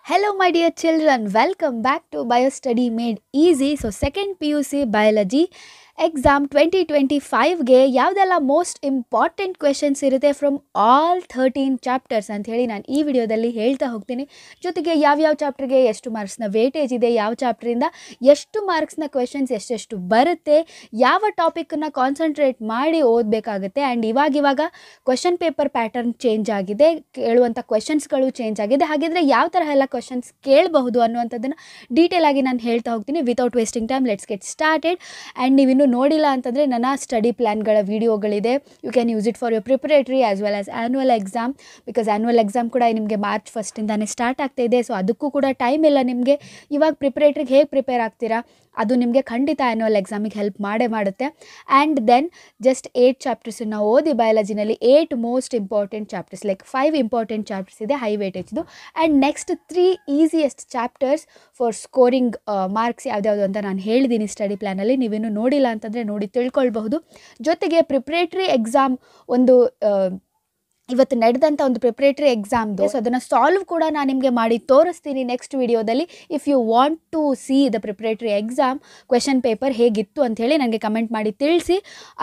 Hello my dear children, welcome back to BioStudy Made Easy. So second PUC Biology exam 2025ಗೆ ಯಾವುದೆಲ್ಲ most important questions ಇರುತ್ತೆ from all 13 chapters ಅಂತ ಹೇಳಿ ನಾನು ಈ ವಿಡಿಯೋದಲ್ಲಿ ಹೇಳ್ತಾ ಹೋಗ್ತೀನಿ. ಜೊತೆಗೆ ಯಾವ್ಯಾವ ಚಾಪ್ಟರ್ಗೆ ಎಷ್ಟು ಮಾರ್ಕ್ಸ್ನ ವೇಟೇಜ್ ಇದೆ, ಯಾವ ಚಾಪ್ಟರಿಂದ ಎಷ್ಟು ಮಾರ್ಕ್ಸ್ನ ಕ್ವೆಶನ್ಸ್ ಎಷ್ಟೆಷ್ಟು ಬರುತ್ತೆ, ಯಾವ ಟಾಪಿಕನ್ನು ಕಾನ್ಸಂಟ್ರೇಟ್ ಮಾಡಿ ಓದಬೇಕಾಗುತ್ತೆ. ಆ್ಯಂಡ್ ಇವಾಗ ಕ್ವೆಶನ್ ಪೇಪರ್ ಪ್ಯಾಟರ್ನ್ ಚೇಂಜ್ ಆಗಿದೆ, ಕೇಳುವಂಥ ಕ್ವೆಶನ್ಸ್ಗಳು ಚೇಂಜ್ ಆಗಿದೆ. ಹಾಗಿದ್ರೆ ಯಾವ ಥರ ಎಲ್ಲ ಕ್ವೆಶನ್ಸ್ ಕೇಳಬಹುದು ಅನ್ನುವಂಥದ್ದನ್ನು ಡೀಟೇಲ್ ಆಗಿ ನಾನು ಹೇಳ್ತಾ ಹೋಗ್ತೀನಿ. Without wasting time let's get started. And ನೀವಿನ್ನೂ ನೋಡಿಲ್ಲ ಅಂತಂದರೆ ನನ್ನ ಸ್ಟಡಿ ಪ್ಲ್ಯಾನ್ಗಳ ವೀಡಿಯೋಗಳಿದೆ. You can use it for your preparatory as well as annual exam. Because annual exam ಕೂಡ ನಿಮಗೆ ಮಾರ್ಚ್ 1 ಸ್ಟಾರ್ಟ್ ಆಗ್ತಾ ಇದೆ. ಸೊ ಅದಕ್ಕೂ ಕೂಡ ಟೈಮ್ ಇಲ್ಲ ನಿಮಗೆ. ಇವಾಗ ಪ್ರಿಪರೇಟ್ರಿಗೆ ಹೇಗೆ ಪ್ರಿಪೇರ್ ಆಗ್ತೀರಾ ಅದು ನಿಮಗೆ ಖಂಡಿತ ಆ್ಯನ್ಯುವಲ್ ಎಕ್ಸಾಮಿಗೆ ಹೆಲ್ಪ್ ಮಾಡುತ್ತೆ. ಆ್ಯಂಡ್ ದೆನ್ ಜಸ್ಟ್ 8 ಚಾಪ್ಟರ್ಸನ್ನು ಓದಿ ಬಯಾಲಜಿನಲ್ಲಿ 8 most important chapters, like 5 important chapters ಇದೆ ಹೈ ವೇಟೇಜ್ದು. And next 3 easiest chapters for scoring marks ಯಾವ್ದ್ಯಾವುದು ಅಂತ ನಾನು ಹೇಳಿದ್ದೀನಿ ಸ್ಟಡಿ ಪ್ಲ್ಯಾನಲ್ಲಿ. ನೀವೇನು ನೋಡಿಲ್ಲ ಅಂತಂದರೆ ನೋಡಿ ತಿಳ್ಕೊಳ್ಬಹುದು. ಜೊತೆಗೆ ಪ್ರಿಪ್ರೇಟ್ರಿ ಎಕ್ಸಾಮ್ ಒಂದು ಇವತ್ತು ನಡೆದಂಥ ಒಂದು ಪ್ರಿಪ್ರೇಟರಿ ಎಕ್ಸಾಮ್ದು, ಸೊ ಅದನ್ನು ಸಾಲ್ವ್ ಕೂಡ ನಾನು ನಿಮಗೆ ಮಾಡಿ ತೋರಿಸ್ತೀನಿ ನೆಕ್ಸ್ಟ್ ವಿಡಿಯೋದಲ್ಲಿ. If you want to see the preparatory exam question paper ಹೇಗಿತ್ತು ಅಂಥೇಳಿ ನನಗೆ ಕಮೆಂಟ್ ಮಾಡಿ ತಿಳಿಸಿ.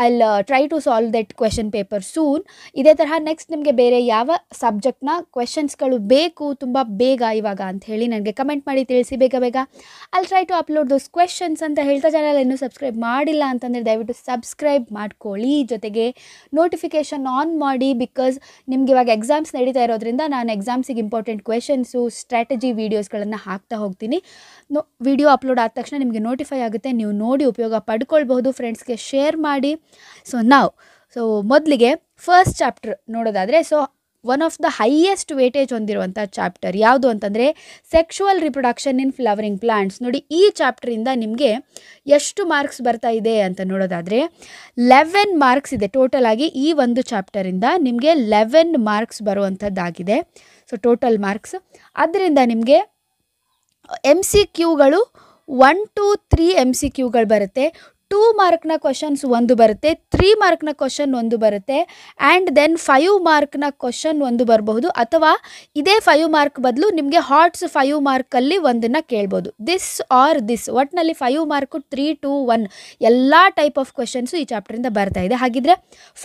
I try to solve that question paper soon. ಇದೇ ತರಹ ನೆಕ್ಸ್ಟ್ ನಿಮಗೆ ಬೇರೆ ಯಾವ ಸಬ್ಜೆಕ್ಟ್ನ ಕ್ವೆಶನ್ಸ್ಗಳು ಬೇಕು ತುಂಬ ಬೇಗ ಇವಾಗ ಅಂಥೇಳಿ ನನಗೆ ಕಮೆಂಟ್ ಮಾಡಿ ತಿಳಿಸಿ ಬೇಗ. I try to upload those questions ಅಂತ ಹೇಳ್ತಾ, ಚಾನಲ್ ಇನ್ನೂ ಸಬ್ಸ್ಕ್ರೈಬ್ ಮಾಡಿಲ್ಲ ಅಂತಂದರೆ ದಯವಿಟ್ಟು ಸಬ್ಸ್ಕ್ರೈಬ್ ಮಾಡ್ಕೊಳ್ಳಿ. ಜೊತೆಗೆ ನೋಟಿಫಿಕೇಷನ್ ಆನ್ ಮಾಡಿ, ಬಿಕಾಸ್ ನಿಮ್ಗೆ ಇವಾಗ ಎಕ್ಸಾಮ್ಸ್ ನಡೀತಾ ಇರೋದ್ರಿಂದ ನಾನು ಎಕ್ಸಾಮ್ಸಿಗೆ ಇಂಪಾರ್ಟೆಂಟ್ ಕ್ವೆಶನ್ಸು, ಸ್ಟ್ರಾಟಜಿ ವೀಡಿಯೋಸ್ಗಳನ್ನು ಹಾಕ್ತಾ ಹೋಗ್ತೀನಿ. ವಿಡಿಯೋ ಅಪ್ಲೋಡ್ ಆದ ತಕ್ಷಣ ನಿಮಗೆ ನೋಟಿಫೈ ಆಗುತ್ತೆ, ನೀವು ನೋಡಿ ಉಪಯೋಗ ಪಡ್ಕೊಳ್ಬಹುದು. ಫ್ರೆಂಡ್ಸ್ಗೆ ಶೇರ್ ಮಾಡಿ. ಸೊ ಮೊದಲಿಗೆ ಫಸ್ಟ್ ಚಾಪ್ಟರ್ ನೋಡೋದಾದರೆ, so one of the highest weightage ಹೊಂದಿರುವಂಥ ಚಾಪ್ಟರ್ ಯಾವುದು ಅಂತಂದರೆ ಸೆಕ್ಷುವಲ್ ರಿಪ್ರೊಡಕ್ಷನ್ ಇನ್ ಫ್ಲವರಿಂಗ್ ಪ್ಲಾಂಟ್ಸ್. ನೋಡಿ, ಈ ಚಾಪ್ಟರಿಂದ ನಿಮಗೆ ಎಷ್ಟು ಮಾರ್ಕ್ಸ್ ಬರ್ತಾ ಇದೆ ಅಂತ ನೋಡೋದಾದರೆ 11 ಮಾರ್ಕ್ಸ್ ಇದೆ ಟೋಟಲ್ ಆಗಿ. ಈ ಒಂದು ಚಾಪ್ಟರಿಂದ ನಿಮಗೆ 11 ಮಾರ್ಕ್ಸ್ ಬರುವಂಥದ್ದಾಗಿದೆ. ಸೊ ಟೋಟಲ್ ಮಾರ್ಕ್ಸ್ ಅದರಿಂದ ನಿಮಗೆ MCQಗಳು 1 to 3 MCQಗಳು ಬರುತ್ತೆ. 2 ಮಾರ್ಕ್ನ ಕ್ವಶನ್ಸ್ ಒಂದು ಬರುತ್ತೆ, 3 ಮಾರ್ಕ್ನ ಕ್ವಶನ್ ಒಂದು ಬರುತ್ತೆ, ಆ್ಯಂಡ್ ದೆನ್ 5 ಮಾರ್ಕ್ನ ಕ್ವಶನ್ ಒಂದು ಬರಬಹುದು. ಅಥವಾ ಇದೇ 5 ಮಾರ್ಕ್ ಬದಲು ನಿಮಗೆ ಹಾಟ್ಸ್ 5 ಮಾರ್ಕಲ್ಲಿ ಒಂದನ್ನು ಕೇಳ್ಬೋದು. ದಿಸ್ ಆರ್ ದಿಸ್, ಒಟ್ಟಿನಲ್ಲಿ 5 ಮಾರ್ಕು 3, 2, 1 ಎಲ್ಲ ಟೈಪ್ ಆಫ್ ಕ್ವಶನ್ಸು ಈ ಚಾಪ್ಟರಿಂದ ಬರ್ತಾ ಇದೆ. ಹಾಗಿದ್ರೆ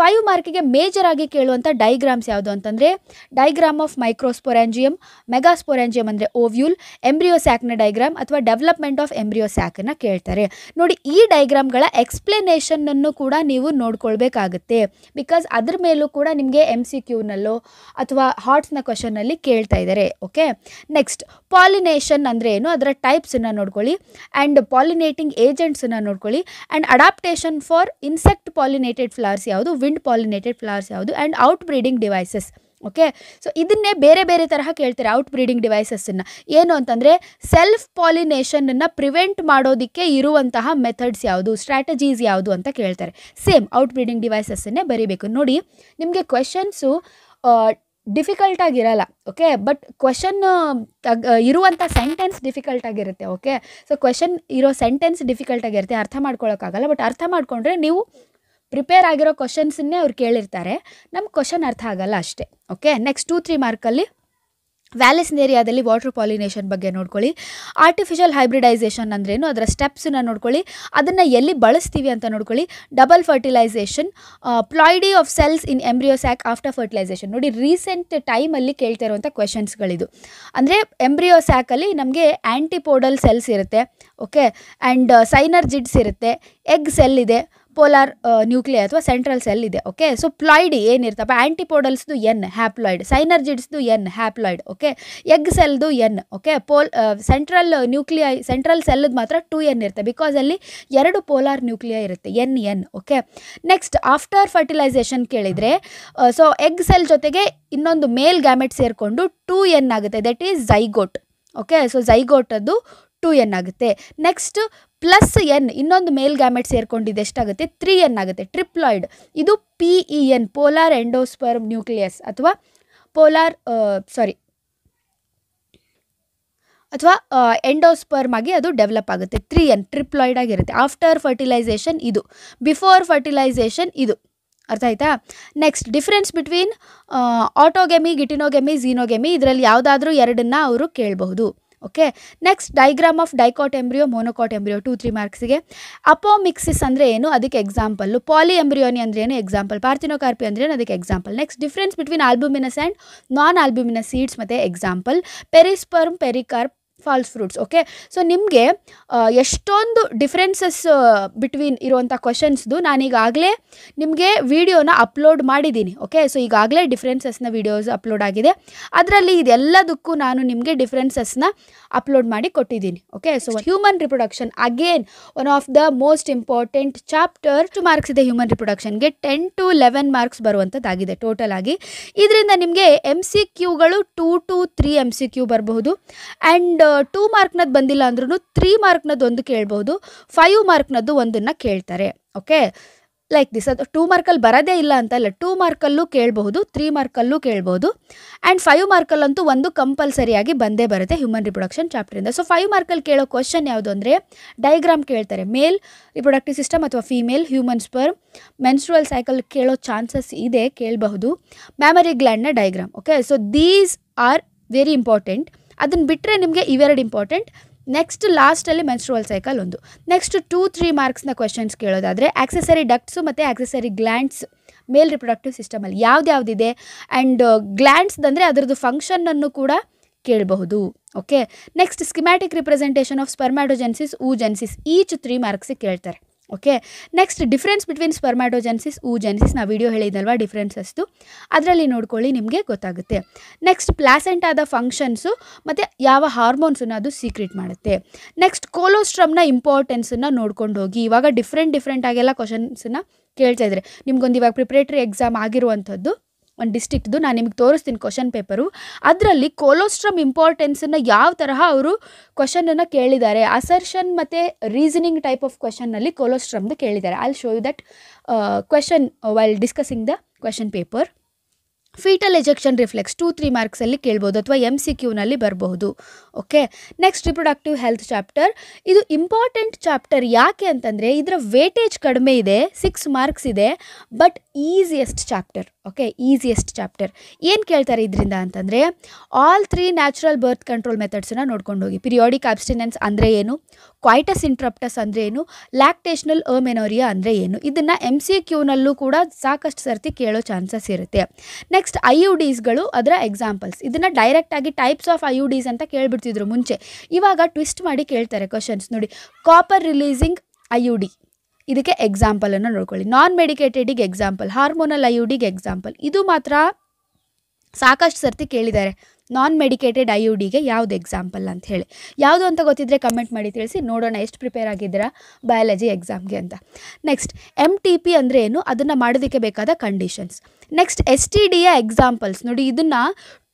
5 ಮಾರ್ಕಿಗೆ ಮೇಜರ್ ಆಗಿ ಕೇಳುವಂಥ ಡೈಗ್ರಾಮ್ಸ್ ಯಾವುದು ಅಂತಂದರೆ ಡೈಗ್ರಾಮ್ ಆಫ್ ಮೈಕ್ರೋಸ್ಪೊರಾಂಜಿಯಮ್, ಮೆಗಾಸ್ಪೊರಾಂಜಿಯಮ್ ಅಂದರೆ ಓವ್ಯೂಲ್, ಎಂಬ್ರಿಯೋಸ್ಯಾಕ್ನ ಡೈಗ್ರಾಮ್ ಅಥವಾ ಡೆವಲಪ್ಮೆಂಟ್ ಆಫ್ ಎಂಬ್ರಿಯೋಸ್ಯಾಕನ್ನು ಕೇಳ್ತಾರೆ. ನೋಡಿ, ಈ ಡೈಗ್ರಾಮ್ಗಳ ಎಕ್ಸ್ಪ್ಲನೇಷನ್ನನ್ನು ಕೂಡ ನೀವು ನೋಡ್ಕೊಳ್ಬೇಕಾಗುತ್ತೆ. ಬಿಕಾಸ್ ಅದ್ರ ಮೇಲೂ ಕೂಡ ನಿಮಗೆ MCQನಲ್ಲೋ ಅಥವಾ ಹಾಟ್ಸ್ನ ಕ್ವಶನ್ನಲ್ಲಿ ಕೇಳ್ತಾ ಇದ್ದಾರೆ. ಓಕೆ, ನೆಕ್ಸ್ಟ್ ಪಾಲಿನೇಷನ್ ಅಂದರೆ ಏನು, ಅದರ ಟೈಪ್ಸನ್ನು ನೋಡ್ಕೊಳ್ಳಿ. ಆ್ಯಂಡ್ ಪಾಲಿನೇಟಿಂಗ್ ಏಜೆಂಟ್ಸನ್ನು ನೋಡ್ಕೊಳ್ಳಿ. And adaptation for insect pollinated flowers ಯಾವುದು, ವಿಂಡ್ ಪಾಲಿನೇಟೆಡ್ ಫ್ಲವರ್ಸ್ ಯಾವುದು, and out breeding devices. Okay, so ಇದನ್ನೇ ಬೇರೆ ತರಹ ಕೇಳ್ತಾರೆ ಔಟ್ ಬ್ರೀಡಿಂಗ್ ಡಿವೈಸಸ್ಸನ್ನು. ಏನು ಅಂತಂದರೆ ಸೆಲ್ಫ್ ಪಾಲಿನೇಷನನ್ನು ಪ್ರಿವೆಂಟ್ ಮಾಡೋದಕ್ಕೆ ಇರುವಂತಹ ಮೆಥಡ್ಸ್ ಯಾವುದು, ಸ್ಟ್ರಾಟಜೀಸ್ ಯಾವುದು ಅಂತ ಕೇಳ್ತಾರೆ. ಸೇಮ್ ಔಟ್ ಬ್ರೀಡಿಂಗ್ ಡಿವೈಸಸ್ಸನ್ನೇ ಬರೀಬೇಕು. ನೋಡಿ, ನಿಮಗೆ ಕ್ವೆಶನ್ಸು ಡಿಫಿಕಲ್ಟ್ ಆಗಿರಲ್ಲ. ಓಕೆ, ಬಟ್ ಕ್ವೆಶನ್ ಇರುವಂಥ ಸೆಂಟೆನ್ಸ್ ಡಿಫಿಕಲ್ಟ್ ಆಗಿರುತ್ತೆ. ಓಕೆ, ಸೊ ಕ್ವೆಶನ್ ಇರೋ ಸೆಂಟೆನ್ಸ್ ಡಿಫಿಕಲ್ಟ್ ಆಗಿರುತ್ತೆ, ಅರ್ಥ ಮಾಡ್ಕೊಳ್ಳೋಕ್ಕಾಗಲ್ಲ. ಬಟ್ ಅರ್ಥ ಮಾಡಿಕೊಂಡ್ರೆ ನೀವು ಪ್ರಿಪೇರ್ ಆಗಿರೋ ಕ್ವಶನ್ಸನ್ನೇ ಅವ್ರು ಕೇಳಿರ್ತಾರೆ, ನಮ್ಮ ಕ್ವಶನ್ ಅರ್ಥ ಆಗಲ್ಲ ಅಷ್ಟೇ. ಓಕೆ, ನೆಕ್ಸ್ಟ್ 2-3 ಮಾರ್ಕಲ್ಲಿ ವ್ಯಾಲಿಸ್ನೇರಿಯಾದಲ್ಲಿ ವಾಟರ್ ಪಾಲಿನೇಷನ್ ಬಗ್ಗೆ ನೋಡ್ಕೊಳ್ಳಿ. ಆರ್ಟಿಫಿಷಿಯಲ್ ಹೈಬ್ರಿಡೈಸೇಷನ್ ಅಂದ್ರೇನು, ಅದರ ಸ್ಟೆಪ್ಸನ್ನು ನೋಡ್ಕೊಳ್ಳಿ, ಅದನ್ನು ಎಲ್ಲಿ ಬಳಸ್ತೀವಿ ಅಂತ ನೋಡ್ಕೊಳ್ಳಿ. Double fertilisation, ploidy of cells in embryo sac after fertilisation. ನೋಡಿ, ರೀಸೆಂಟ್ ಟೈಮಲ್ಲಿ ಕೇಳ್ತಾ ಇರುವಂಥ ಕ್ವೆಶನ್ಸ್ಗಳಿದು. ಅಂದರೆ ಎಂಬ್ರಿಯೋಸ್ಯಾಕಲ್ಲಿ ನಮಗೆ ಆ್ಯಂಟಿಪೋಡಲ್ ಸೆಲ್ಸ್ ಇರುತ್ತೆ. ಓಕೆ, ಆ್ಯಂಡ್ ಸೈನರ್ಜಿಡ್ಸ್ ಇರುತ್ತೆ, ಎಗ್ ಸೆಲ್ ಇದೆ, ಪೋಲಾರ್ ನ್ಯೂಕ್ಲಿಯರ್ ಅಥವಾ ಸೆಂಟ್ರಲ್ ಸೆಲ್ ಇದೆ. ಓಕೆ, ಸೊ ಪ್ಲಾಯ್ಡಿ ಏನಿರ್ತಪ್ಪ, ಆ್ಯಂಟಿಪೋಡಲ್ಸ್ದು N ಹ್ಯಾಪ್ಲಾಯ್ಡ್, ಸೈನರ್ಜಿಡ್ಸ್ದು N ಹ್ಯಾಪ್ಲಾಯ್ಡ್. ಓಕೆ, ಎಗ್ ಸೆಲ್ದು N. ಓಕೆ, ಸೆಂಟ್ರಲ್ ಸೆಲ್ದು ಮಾತ್ರ 2N ಇರುತ್ತೆ, ಬಿಕಾಸ್ ಅಲ್ಲಿ 2 ಪೋಲಾರ್ ನ್ಯೂಕ್ಲಿಯರ್ ಇರುತ್ತೆ, N. Okay, next after fertilisation ಕೇಳಿದರೆ, ಸೊ ಎಗ್ ಸೆಲ್ ಜೊತೆಗೆ ಇನ್ನೊಂದು ಮೇಲ್ ಗ್ಯಾಮೆಟ್ ಸೇರಿಕೊಂಡು 2N ಆಗುತ್ತೆ, that is zygote. Okay, so zygote ಅದು 2N ಆಗುತ್ತೆ. ನೆಕ್ಸ್ಟ್ ಪ್ಲಸ್ N ಇನ್ನೊಂದು ಮೇಲ್ ಗ್ಯಾಮೆಟ್ ಸೇರ್ಕೊಂಡಿದೆ, ಎಷ್ಟಾಗುತ್ತೆ 3N ಆಗುತ್ತೆ, ಟ್ರಿಪ್ಲಾಯ್ಡ್. ಇದು PEN ಪೋಲಾರ್ ಎಂಡೋಸ್ಪರ್ಮ್ ನ್ಯೂಕ್ಲಿಯಸ್ ಅಥವಾ ಎಂಡೋಸ್ಪರ್ಮ್ ಆಗಿ ಅದು ಡೆವಲಪ್ ಆಗುತ್ತೆ. 3N ಟ್ರಿಪ್ಲಾಯ್ಡ್ ಆಗಿರುತ್ತೆ. ಆಫ್ಟರ್ ಫರ್ಟಿಲೈಸೇಷನ್ ಇದು, ಬಿಫೋರ್ ಫರ್ಟಿಲೈಸೇಷನ್ ಇದು. ಅರ್ಥ ಆಯ್ತಾ? Next difference between autogamy, geitonogamy, xenogamy ಇದರಲ್ಲಿ ಯಾವುದಾದ್ರೂ ಎರಡನ್ನ ಅವರು ಕೇಳಬಹುದು. Okay, next diagram of dicot embryo, monocot embryo 2-3 ಮಾರ್ಕ್ಸ್ಗೆ. ಅಪೋಮಿಕ್ಸಿಸ್ ಅಂದರೆ ಏನು, ಅದಕ್ಕೆ ಎಕ್ಸಾಂಪಲ್ಲು. ಪಾಲಿ ಎಂಬ್ರಿಯೋನಿ ಅಂದರೆ ಏನು, ಎಕ್ಸಾಂಪಲ್. ಪಾರ್ಥಿನೋಕಾರ್ಪಿ ಅಂದರೆ ಏನು, ಅದಕ್ಕೆ example. Next difference between albuminous and non albuminous seeds ಮತ್ತು example. Perisperm, pericarp, false fruits. Okay, so ನಿಮಗೆ ಎಷ್ಟೊಂದು ಡಿಫ್ರೆನ್ಸಸ್ ಬಿಟ್ವೀನ್ ಇರುವಂಥ ಕ್ವಶನ್ಸ್ದು ನಾನೀಗಾಗಲೇ ನಿಮಗೆ ವಿಡಿಯೋನ ಅಪ್ಲೋಡ್ ಮಾಡಿದ್ದೀನಿ. ಓಕೆ, ಸೊ ಈಗಾಗಲೇ ಡಿಫ್ರೆನ್ಸಸ್ನ ವಿಡಿಯೋಸ್ ಅಪ್ಲೋಡ್ ಆಗಿದೆ. ಅದರಲ್ಲಿ ಇದೆಲ್ಲದಕ್ಕೂ ನಾನು ನಿಮಗೆ ಡಿಫ್ರೆನ್ಸಸ್ನ ಅಪ್ಲೋಡ್ ಮಾಡಿ ಕೊಟ್ಟಿದ್ದೀನಿ. Okay, so human reproduction again one of the most important chapter. 2 marks ಇದೆ ಹ್ಯೂಮನ್ ರಿಪ್ರೊಡಕ್ಷನ್ಗೆ. 10 to 11 ಮಾರ್ಕ್ಸ್ ಬರುವಂಥದ್ದಾಗಿದೆ ಟೋಟಲ್ ಆಗಿ. ಇದರಿಂದ ನಿಮಗೆ MCQಗಳು 2 to 3 MCQ ಬರಬಹುದು. ಆ್ಯಂಡ್ 2 ಮಾರ್ಕ್ನದ್ದು ಬಂದಿಲ್ಲ ಅಂದ್ರೂ 3 ಮಾರ್ಕ್ನದ್ದು ಒಂದು ಕೇಳ್ಬೋದು, 5 ಮಾರ್ಕ್ನದ್ದು ಒಂದನ್ನು ಕೇಳ್ತಾರೆ. Okay, like this. ಅದು 2 ಮಾರ್ಕಲ್ಲಿ ಬರೋದೇ ಇಲ್ಲ ಅಂತಲ್ಲ, 2 ಮಾರ್ಕಲ್ಲೂ ಕೇಳಬಹುದು, 3 ಮಾರ್ಕಲ್ಲೂ ಕೇಳ್ಬೋದು. ಆ್ಯಂಡ್ 5 ಮಾರ್ಕಲ್ಲಂತೂ ಒಂದು ಕಂಪಲ್ಸರಿಯಾಗಿ ಬಂದೇ ಬರುತ್ತೆ ಹ್ಯೂಮನ್ ರಿಪ್ರೊಡಕ್ಷನ್ ಚಾಪ್ಟರಿಂದ. ಸೊ 5 ಮಾರ್ಕಲ್ಲಿ ಕೇಳೋ ಕ್ವಶನ್ ಯಾವುದು ಅಂದರೆ ಡೈಗ್ರಾಮ್ ಕೇಳ್ತಾರೆ. ಮೇಲ್ ರಿಪ್ರೊಡಕ್ಟಿವ್ ಸಿಸ್ಟಮ್ ಅಥವಾ female, human sperm, menstrual cycle ಕೇಳೋ ಚಾನ್ಸಸ್ ಇದೆ, ಕೇಳಬಹುದು. ಮ್ಯಾಮರಿ ಗ್ಲ್ಯಾಂಡ್ನ diagram. Okay, so these are very important. ಅದನ್ನು ಬಿಟ್ಟರೆ ನಿಮಗೆ ಇವೆರಡು ಇಂಪಾರ್ಟೆಂಟ್. ನೆಕ್ಸ್ಟ್ ಲಾಸ್ಟಲ್ಲಿ ಮೆನ್ಸ್ಟ್ರುವಲ್ ಸೈಕಲ್ ಒಂದು. ನೆಕ್ಸ್ಟ್ 2-3 ಮಾರ್ಕ್ಸ್ನ ಕ್ವೆಶನ್ಸ್ ಕೇಳೋದಾದರೆ ಆಕ್ಸೆಸರಿ ಡಕ್ಟ್ಸು ಮತ್ತು ಆಕ್ಸೆಸರಿ ಗ್ಲ್ಯಾಂಡ್ಸ್ ಮೇಲ್ ರಿಪ್ರೊಡಕ್ಟಿವ್ ಸಿಸ್ಟಮಲ್ಲಿ ಯಾವುದ್ಯಾವುದಿದೆ, ಆ್ಯಂಡ್ ಗ್ಲ್ಯಾಂಡ್ಸ್ದಂದರೆ ಅದರದ್ದು ಫಂಕ್ಷನನ್ನು ಕೂಡ ಕೇಳಬಹುದು. Okay, next schematic representation of spermatogenesis, oogenesis each 3 ಮಾರ್ಕ್ಸಿಗೆ ಕೇಳ್ತಾರೆ. Okay, next difference between spermatogenesis, oogenesis ನಾ ವಿಡಿಯೋ ಹೇಳಿದ್ನಲ್ವಾ ಡಿಫ್ರೆನ್ಸಸ್ದು, ಅದರಲ್ಲಿ ನೋಡ್ಕೊಳ್ಳಿ, ನಿಮಗೆ ಗೊತ್ತಾಗುತ್ತೆ. ನೆಕ್ಸ್ಟ್ ಪ್ಲಾಸೆಂಟಾದ ಫಂಕ್ಷನ್ಸು ಮತ್ತು ಯಾವ ಹಾರ್ಮೋನ್ಸನ್ನು ಅದು ಸೀಕ್ರೆಟ್ ಮಾಡುತ್ತೆ. ನೆಕ್ಸ್ಟ್ ಕೋಲೋಸ್ಟ್ರಮ್ನ ಇಂಪಾರ್ಟೆನ್ಸನ್ನು ನೋಡ್ಕೊಂಡು ಹೋಗಿ. ಇವಾಗ ಡಿಫ್ರೆಂಟ್ ಆಗೆಲ್ಲ ಕ್ವಶನ್ಸನ್ನು ಕೇಳ್ತಾ ಇದ್ದಾರೆ. ನಿಮ್ಗೊಂದು ಇವಾಗ ಪ್ರಿಪ್ರೇಟರಿ ಎಕ್ಸಾಮ್ ಆಗಿರುವಂಥದ್ದು ಒಂದು ಡಿಸ್ಟ್ರಿಕ್ಟ್ದು ನಾನು ನಿಮಗೆ ತೋರಿಸ್ತೀನಿ ಕ್ವಶನ್ ಪೇಪರು. ಅದರಲ್ಲಿ ಕೋಲೋಸ್ಟ್ರಮ್ ಇಂಪಾರ್ಟೆನ್ಸನ್ನು ಯಾವ ತರಹ ಅವರು ಕ್ವಶನನ್ನು ಕೇಳಿದ್ದಾರೆ, ಅಸರ್ಷನ್ ಮತ್ತು ರೀಸನಿಂಗ್ ಟೈಪ್ ಆಫ್ ಕ್ವಶನ್ನಲ್ಲಿ ಕೋಲೋಸ್ಟ್ರಮ್ದು ಕೇಳಿದ್ದಾರೆ. I will show you that question while discussing the question paper. Fetal ejection reflex 2-3 ಮಾರ್ಕ್ಸಲ್ಲಿ ಕೇಳ್ಬೋದು ಅಥವಾ MCQನಲ್ಲಿ ಬರಬಹುದು. Okay, next reproductive health chapter. ಇದು ಇಂಪಾರ್ಟೆಂಟ್ ಚಾಪ್ಟರ್. ಯಾಕೆ ಅಂತಂದರೆ ಇದರ ವೇಟೇಜ್ ಕಡಿಮೆ ಇದೆ, 6 ಮಾರ್ಕ್ಸ್ ಇದೆ, but easiest chapter. Okay, easiest chapter. ಏನು ಕೇಳ್ತಾರೆ ಇದರಿಂದ ಅಂತಂದರೆ ಆಲ್ 3 ನ್ಯಾಚುರಲ್ ಬರ್ತ್ ಕಂಟ್ರೋಲ್ ಮೆಥಡ್ಸನ್ನು ನೋಡ್ಕೊಂಡು ಹೋಗಿ. ಪಿರಿಯಾಡಿಕ್ ಅಬ್ಸ್ಟಿನೆನ್ಸ್ ಅಂದರೆ ಏನು, ಕ್ವೈಟಸ್ ಇಂಟ್ರಪ್ಟಸ್ ಅಂದರೆ ಏನು, ಲ್ಯಾಕ್ಟೇಷನಲ್ ಅಮೆನೋರಿಯಾ ಅಂದರೆ ಏನು, ಇದನ್ನು MCQನಲ್ಲೂ ಕೂಡ ಸಾಕಷ್ಟು ಸರ್ತಿ ಕೇಳೋ ಚಾನ್ಸಸ್ ಇರುತ್ತೆ. ನೆಕ್ಸ್ಟ್ IUDsಗಳು ಅದರ ಎಕ್ಸಾಂಪಲ್ಸ್. ಇದನ್ನು ಡೈರೆಕ್ಟಾಗಿ ಟೈಪ್ಸ್ ಆಫ್ IUDs ಅಂತ ಕೇಳಿಬಿಡ್ತಿದ್ರು ಮುಂಚೆ. ಇವಾಗ ಟ್ವಿಸ್ಟ್ ಮಾಡಿ ಕೇಳ್ತಾರೆ ಕ್ವಶನ್ಸ್ ನೋಡಿ. ಕಾಪರ್ ರಿಲೀಸಿಂಗ್ IUD ಇದಕ್ಕೆ ಎಕ್ಸಾಂಪಲನ್ನು ನೋಡ್ಕೊಳ್ಳಿ. ನಾನ್ ಮೆಡಿಕೇಟೆಡಿಗೆ ಎಕ್ಸಾಂಪಲ್, ಹಾರ್ಮೋನಲ್ IUDಗೆ ಎಕ್ಸಾಂಪಲ್. ಇದು ಮಾತ್ರ ಸಾಕಷ್ಟು ಸರ್ತಿ ಕೇಳಿದ್ದಾರೆ. ನಾನ್ ಮೆಡಿಕೇಟೆಡ್ IUDಗೆ ಯಾವುದು ಎಕ್ಸಾಂಪಲ್ ಅಂತ ಹೇಳಿ. ಯಾವುದು ಅಂತ ಗೊತ್ತಿದ್ದರೆ ಕಮೆಂಟ್ ಮಾಡಿ ತಿಳಿಸಿ, ನೋಡೋಣ ಎಷ್ಟು ಪ್ರಿಪೇರ್ ಆಗಿದ್ದೀರಾ ಬಯಾಲಜಿ ಎಕ್ಸಾಮ್ಗೆ ಅಂತ. ನೆಕ್ಸ್ಟ್ MTP ಅಂದರೆ ಏನು, ಅದನ್ನು ಮಾಡೋದಕ್ಕೆ ಬೇಕಾದ ಕಂಡೀಷನ್ಸ್. ನೆಕ್ಸ್ಟ್ STDಯ ಎಕ್ಸಾಂಪಲ್ಸ್ ನೋಡಿ. ಇದನ್ನು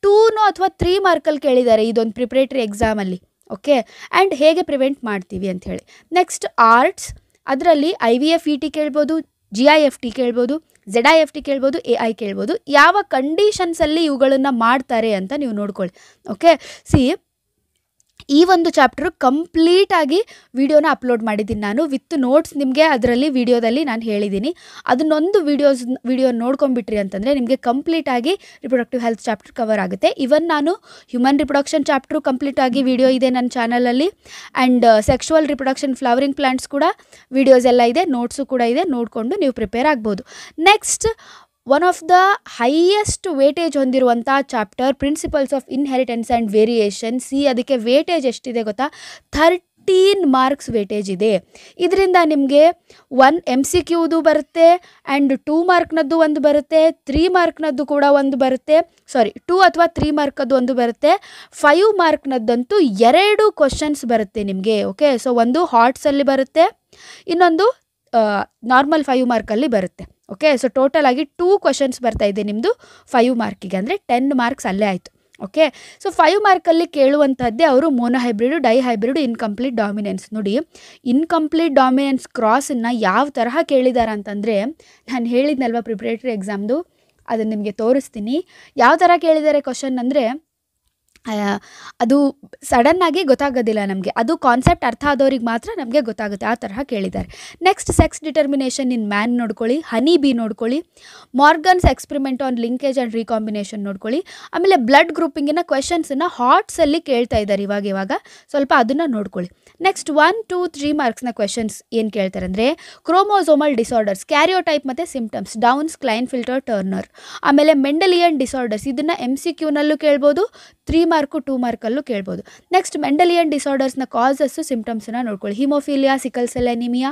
2 ಅಥವಾ 3 ಮಾರ್ಕಲ್ಲಿ ಕೇಳಿದ್ದಾರೆ ಇದೊಂದು ಪ್ರಿಪ್ರೇಟರಿ ಎಕ್ಸಾಮಲ್ಲಿ. ಓಕೆ, ಆ್ಯಂಡ್ ಹೇಗೆ ಪ್ರಿವೆಂಟ್ ಮಾಡ್ತೀವಿ ಅಂತ ಹೇಳಿ. ನೆಕ್ಸ್ಟ್ ಆರ್ಟ್ಸ್, ಅದರಲ್ಲಿ IVF ET ಕೇಳ್ಬೋದು, GIFT ಕೇಳ್ಬೋದು, ZIFT ಕೇಳ್ಬೋದು, AI ಕೇಳ್ಬೋದು. ಯಾವ ಕಂಡೀಷನ್ಸಲ್ಲಿ ಇವುಗಳನ್ನು ಮಾಡ್ತಾರೆ ಅಂತ ನೀವು ನೋಡ್ಕೊಳ್ಳಿ. ಓಕೆ, ಈ ಒಂದು ಚಾಪ್ಟರ್ ಕಂಪ್ಲೀಟಾಗಿ ವಿಡಿಯೋನ ಅಪ್ಲೋಡ್ ಮಾಡಿದ್ದೀನಿ ನಾನು ವಿತ್ ನೋಟ್ಸ್. ನಿಮಗೆ ಅದರಲ್ಲಿ ವಿಡಿಯೋದಲ್ಲಿ ನಾನು ಹೇಳಿದ್ದೀನಿ. ಅದನ್ನೊಂದು ವಿಡಿಯೋ ನೋಡ್ಕೊಂಡ್ಬಿಟ್ರಿ ಅಂತಂದರೆ ನಿಮಗೆ ಕಂಪ್ಲೀಟಾಗಿ ರಿಪ್ರೊಡಕ್ಟಿವ್ ಹೆಲ್ತ್ ಚಾಪ್ಟರ್ ಕವರ್ ಆಗುತ್ತೆ. ಇವನ್ ನಾನು ಹ್ಯೂಮನ್ ರಿಪ್ರೊಡಕ್ಷನ್ ಚಾಪ್ಟ್ರು ಕಂಪ್ಲೀಟಾಗಿ ವಿಡಿಯೋ ಇದೆ ನನ್ನ ಚಾನಲಲ್ಲಿ. And sexual reproduction, flowering plants ಕೂಡ ವಿಡಿಯೋಸ್ ಎಲ್ಲ ಇದೆ, ನೋಟ್ಸು ಕೂಡ ಇದೆ, ನೋಡಿಕೊಂಡು ನೀವು ಪ್ರಿಪೇರ್ ಆಗ್ಬೋದು. Next one of the highest weightage ಹೊಂದಿರುವಂಥ chapter principles of inheritance and variation. ಅದಕ್ಕೆ ವೇಟೇಜ್ ಎಷ್ಟಿದೆ ಗೊತ್ತಾ, 13 ಮಾರ್ಕ್ಸ್ ವೇಟೇಜ್ ಇದೆ. ಇದರಿಂದ ನಿಮಗೆ 1 MCQದು ಬರುತ್ತೆ, ಆ್ಯಂಡ್ 2 ಮಾರ್ಕ್ನದ್ದು ಒಂದು ಬರುತ್ತೆ, 3 ಮಾರ್ಕ್ನದ್ದು ಕೂಡ ಒಂದು ಬರುತ್ತೆ. 2 ಅಥವಾ 3 ಮಾರ್ಕದ್ದು ಒಂದು ಬರುತ್ತೆ. 5 ಮಾರ್ಕ್ನದ್ದಂತೂ 2 ಕ್ವಶನ್ಸ್ ಬರುತ್ತೆ ನಿಮಗೆ. ಓಕೆ, ಸೊ ಒಂದು ಹಾಟ್ಸಲ್ಲಿ ಬರುತ್ತೆ, ಇನ್ನೊಂದು ನಾರ್ಮಲ್ 5 ಮಾರ್ಕಲ್ಲಿ ಬರುತ್ತೆ. ಓಕೆ, ಸೊ ಟೋಟಲ್ ಆಗಿ 2 ಕ್ವಶನ್ಸ್ ಬರ್ತಾ ಇದೆ ನಿಮ್ಮದು 5 ಮಾರ್ಕಿಗೆ, ಅಂದರೆ 10 ಮಾರ್ಕ್ಸ್ ಅಲ್ಲೇ ಆಯಿತು. ಓಕೆ, ಸೊ 5 ಮಾರ್ಕಲ್ಲಿ ಕೇಳುವಂಥದ್ದೇ ಅವರು ಮೋನೋಹೈಬ್ರಿಡು, ಡೈಹೈಬ್ರಿಡು, ಇನ್ಕಂಪ್ಲೀಟ್ ಡಾಮಿನೆನ್ಸ್. ನೋಡಿ, ಇನ್ಕಂಪ್ಲೀಟ್ ಡಾಮಿನೆನ್ಸ್ ಕ್ರಾಸನ್ನು ಯಾವ ತರಹ ಕೇಳಿದ್ದಾರೆ ಅಂತಂದರೆ, ನಾನು ಹೇಳಿದ್ನಲ್ವ ಪ್ರಿಪ್ರೇಟರಿ ಎಕ್ಸಾಮ್ದು, ಅದನ್ನು ನಿಮಗೆ ತೋರಿಸ್ತೀನಿ. ಯಾವ ಥರ ಕೇಳಿದ್ದಾರೆ ಕ್ವಶನ್ ಅಂದರೆ, ಅದು ಸಡನ್ನಾಗಿ ಗೊತ್ತಾಗೋದಿಲ್ಲ ನಮಗೆ, ಅದು ಕಾನ್ಸೆಪ್ಟ್ ಅರ್ಥ ಆದವ್ರಿಗೆ ಮಾತ್ರ ನಮಗೆ ಗೊತ್ತಾಗುತ್ತೆ, ಆ ತರಹ ಕೇಳಿದ್ದಾರೆ. ನೆಕ್ಸ್ಟ್ ಸೆಕ್ಸ್ ಡಿಟರ್ಮಿನೇಷನ್ ಇನ್ ಮ್ಯಾನ್ ನೋಡ್ಕೊಳ್ಳಿ, ಹನಿ ಬಿ ನೋಡ್ಕೊಳ್ಳಿ, Morgan's experiment on linkage and recombination ನೋಡ್ಕೊಳ್ಳಿ. ಆಮೇಲೆ ಬ್ಲಡ್ ಗ್ರೂಪಿಂಗಿನ ಕ್ವೆಶನ್ಸನ್ನು ಹಾರ್ಟ್ಸಲ್ಲಿ ಕೇಳ್ತಾ ಇದ್ದಾರೆ ಇವಾಗ ಸ್ವಲ್ಪ ಅದನ್ನು ನೋಡ್ಕೊಳ್ಳಿ. ನೆಕ್ಸ್ಟ್ 1, 2, 3 ಮಾರ್ಕ್ಸ್ನ ಕ್ವೆಶನ್ಸ್ ಏನು ಕೇಳ್ತಾರೆ ಅಂದರೆ ಕ್ರೋಮೋಸೋಮಲ್ ಡಿಸಾರ್ಡರ್ಸ್, ಕ್ಯಾರಿಯೋಟೈಪ್ ಮತ್ತು ಸಿಂಪ್ಟಮ್ಸ್, ಡೌನ್ಸ್, ಕ್ಲೈನ್ಫಿಲ್ಟರ್, ಟರ್ನರ್. ಆಮೇಲೆ ಮೆಂಡಲಿಯನ್ ಡಿಸಾರ್ಡರ್ಸ್, ಇದನ್ನು MCQನಲ್ಲೂ ಕೇಳ್ಬೋದು, 3 ಮಾರ್ಕು 2 ಮಾರ್ಕಲ್ಲೂ ಕೇಳ್ಬೋದು. ನೆಕ್ಸ್ಟ್ ಮೆಂಡಲಿಯನ್ ಡಿಸಾರ್ಡರ್ಸ್ನ ಕಾಸಸ್ಸು, ಸಿಂಪ್ಟಮ್ಸನ್ನ ನೋಡ್ಕೊಳ್ಳಿ. Haemophilia, sickle cell anaemia,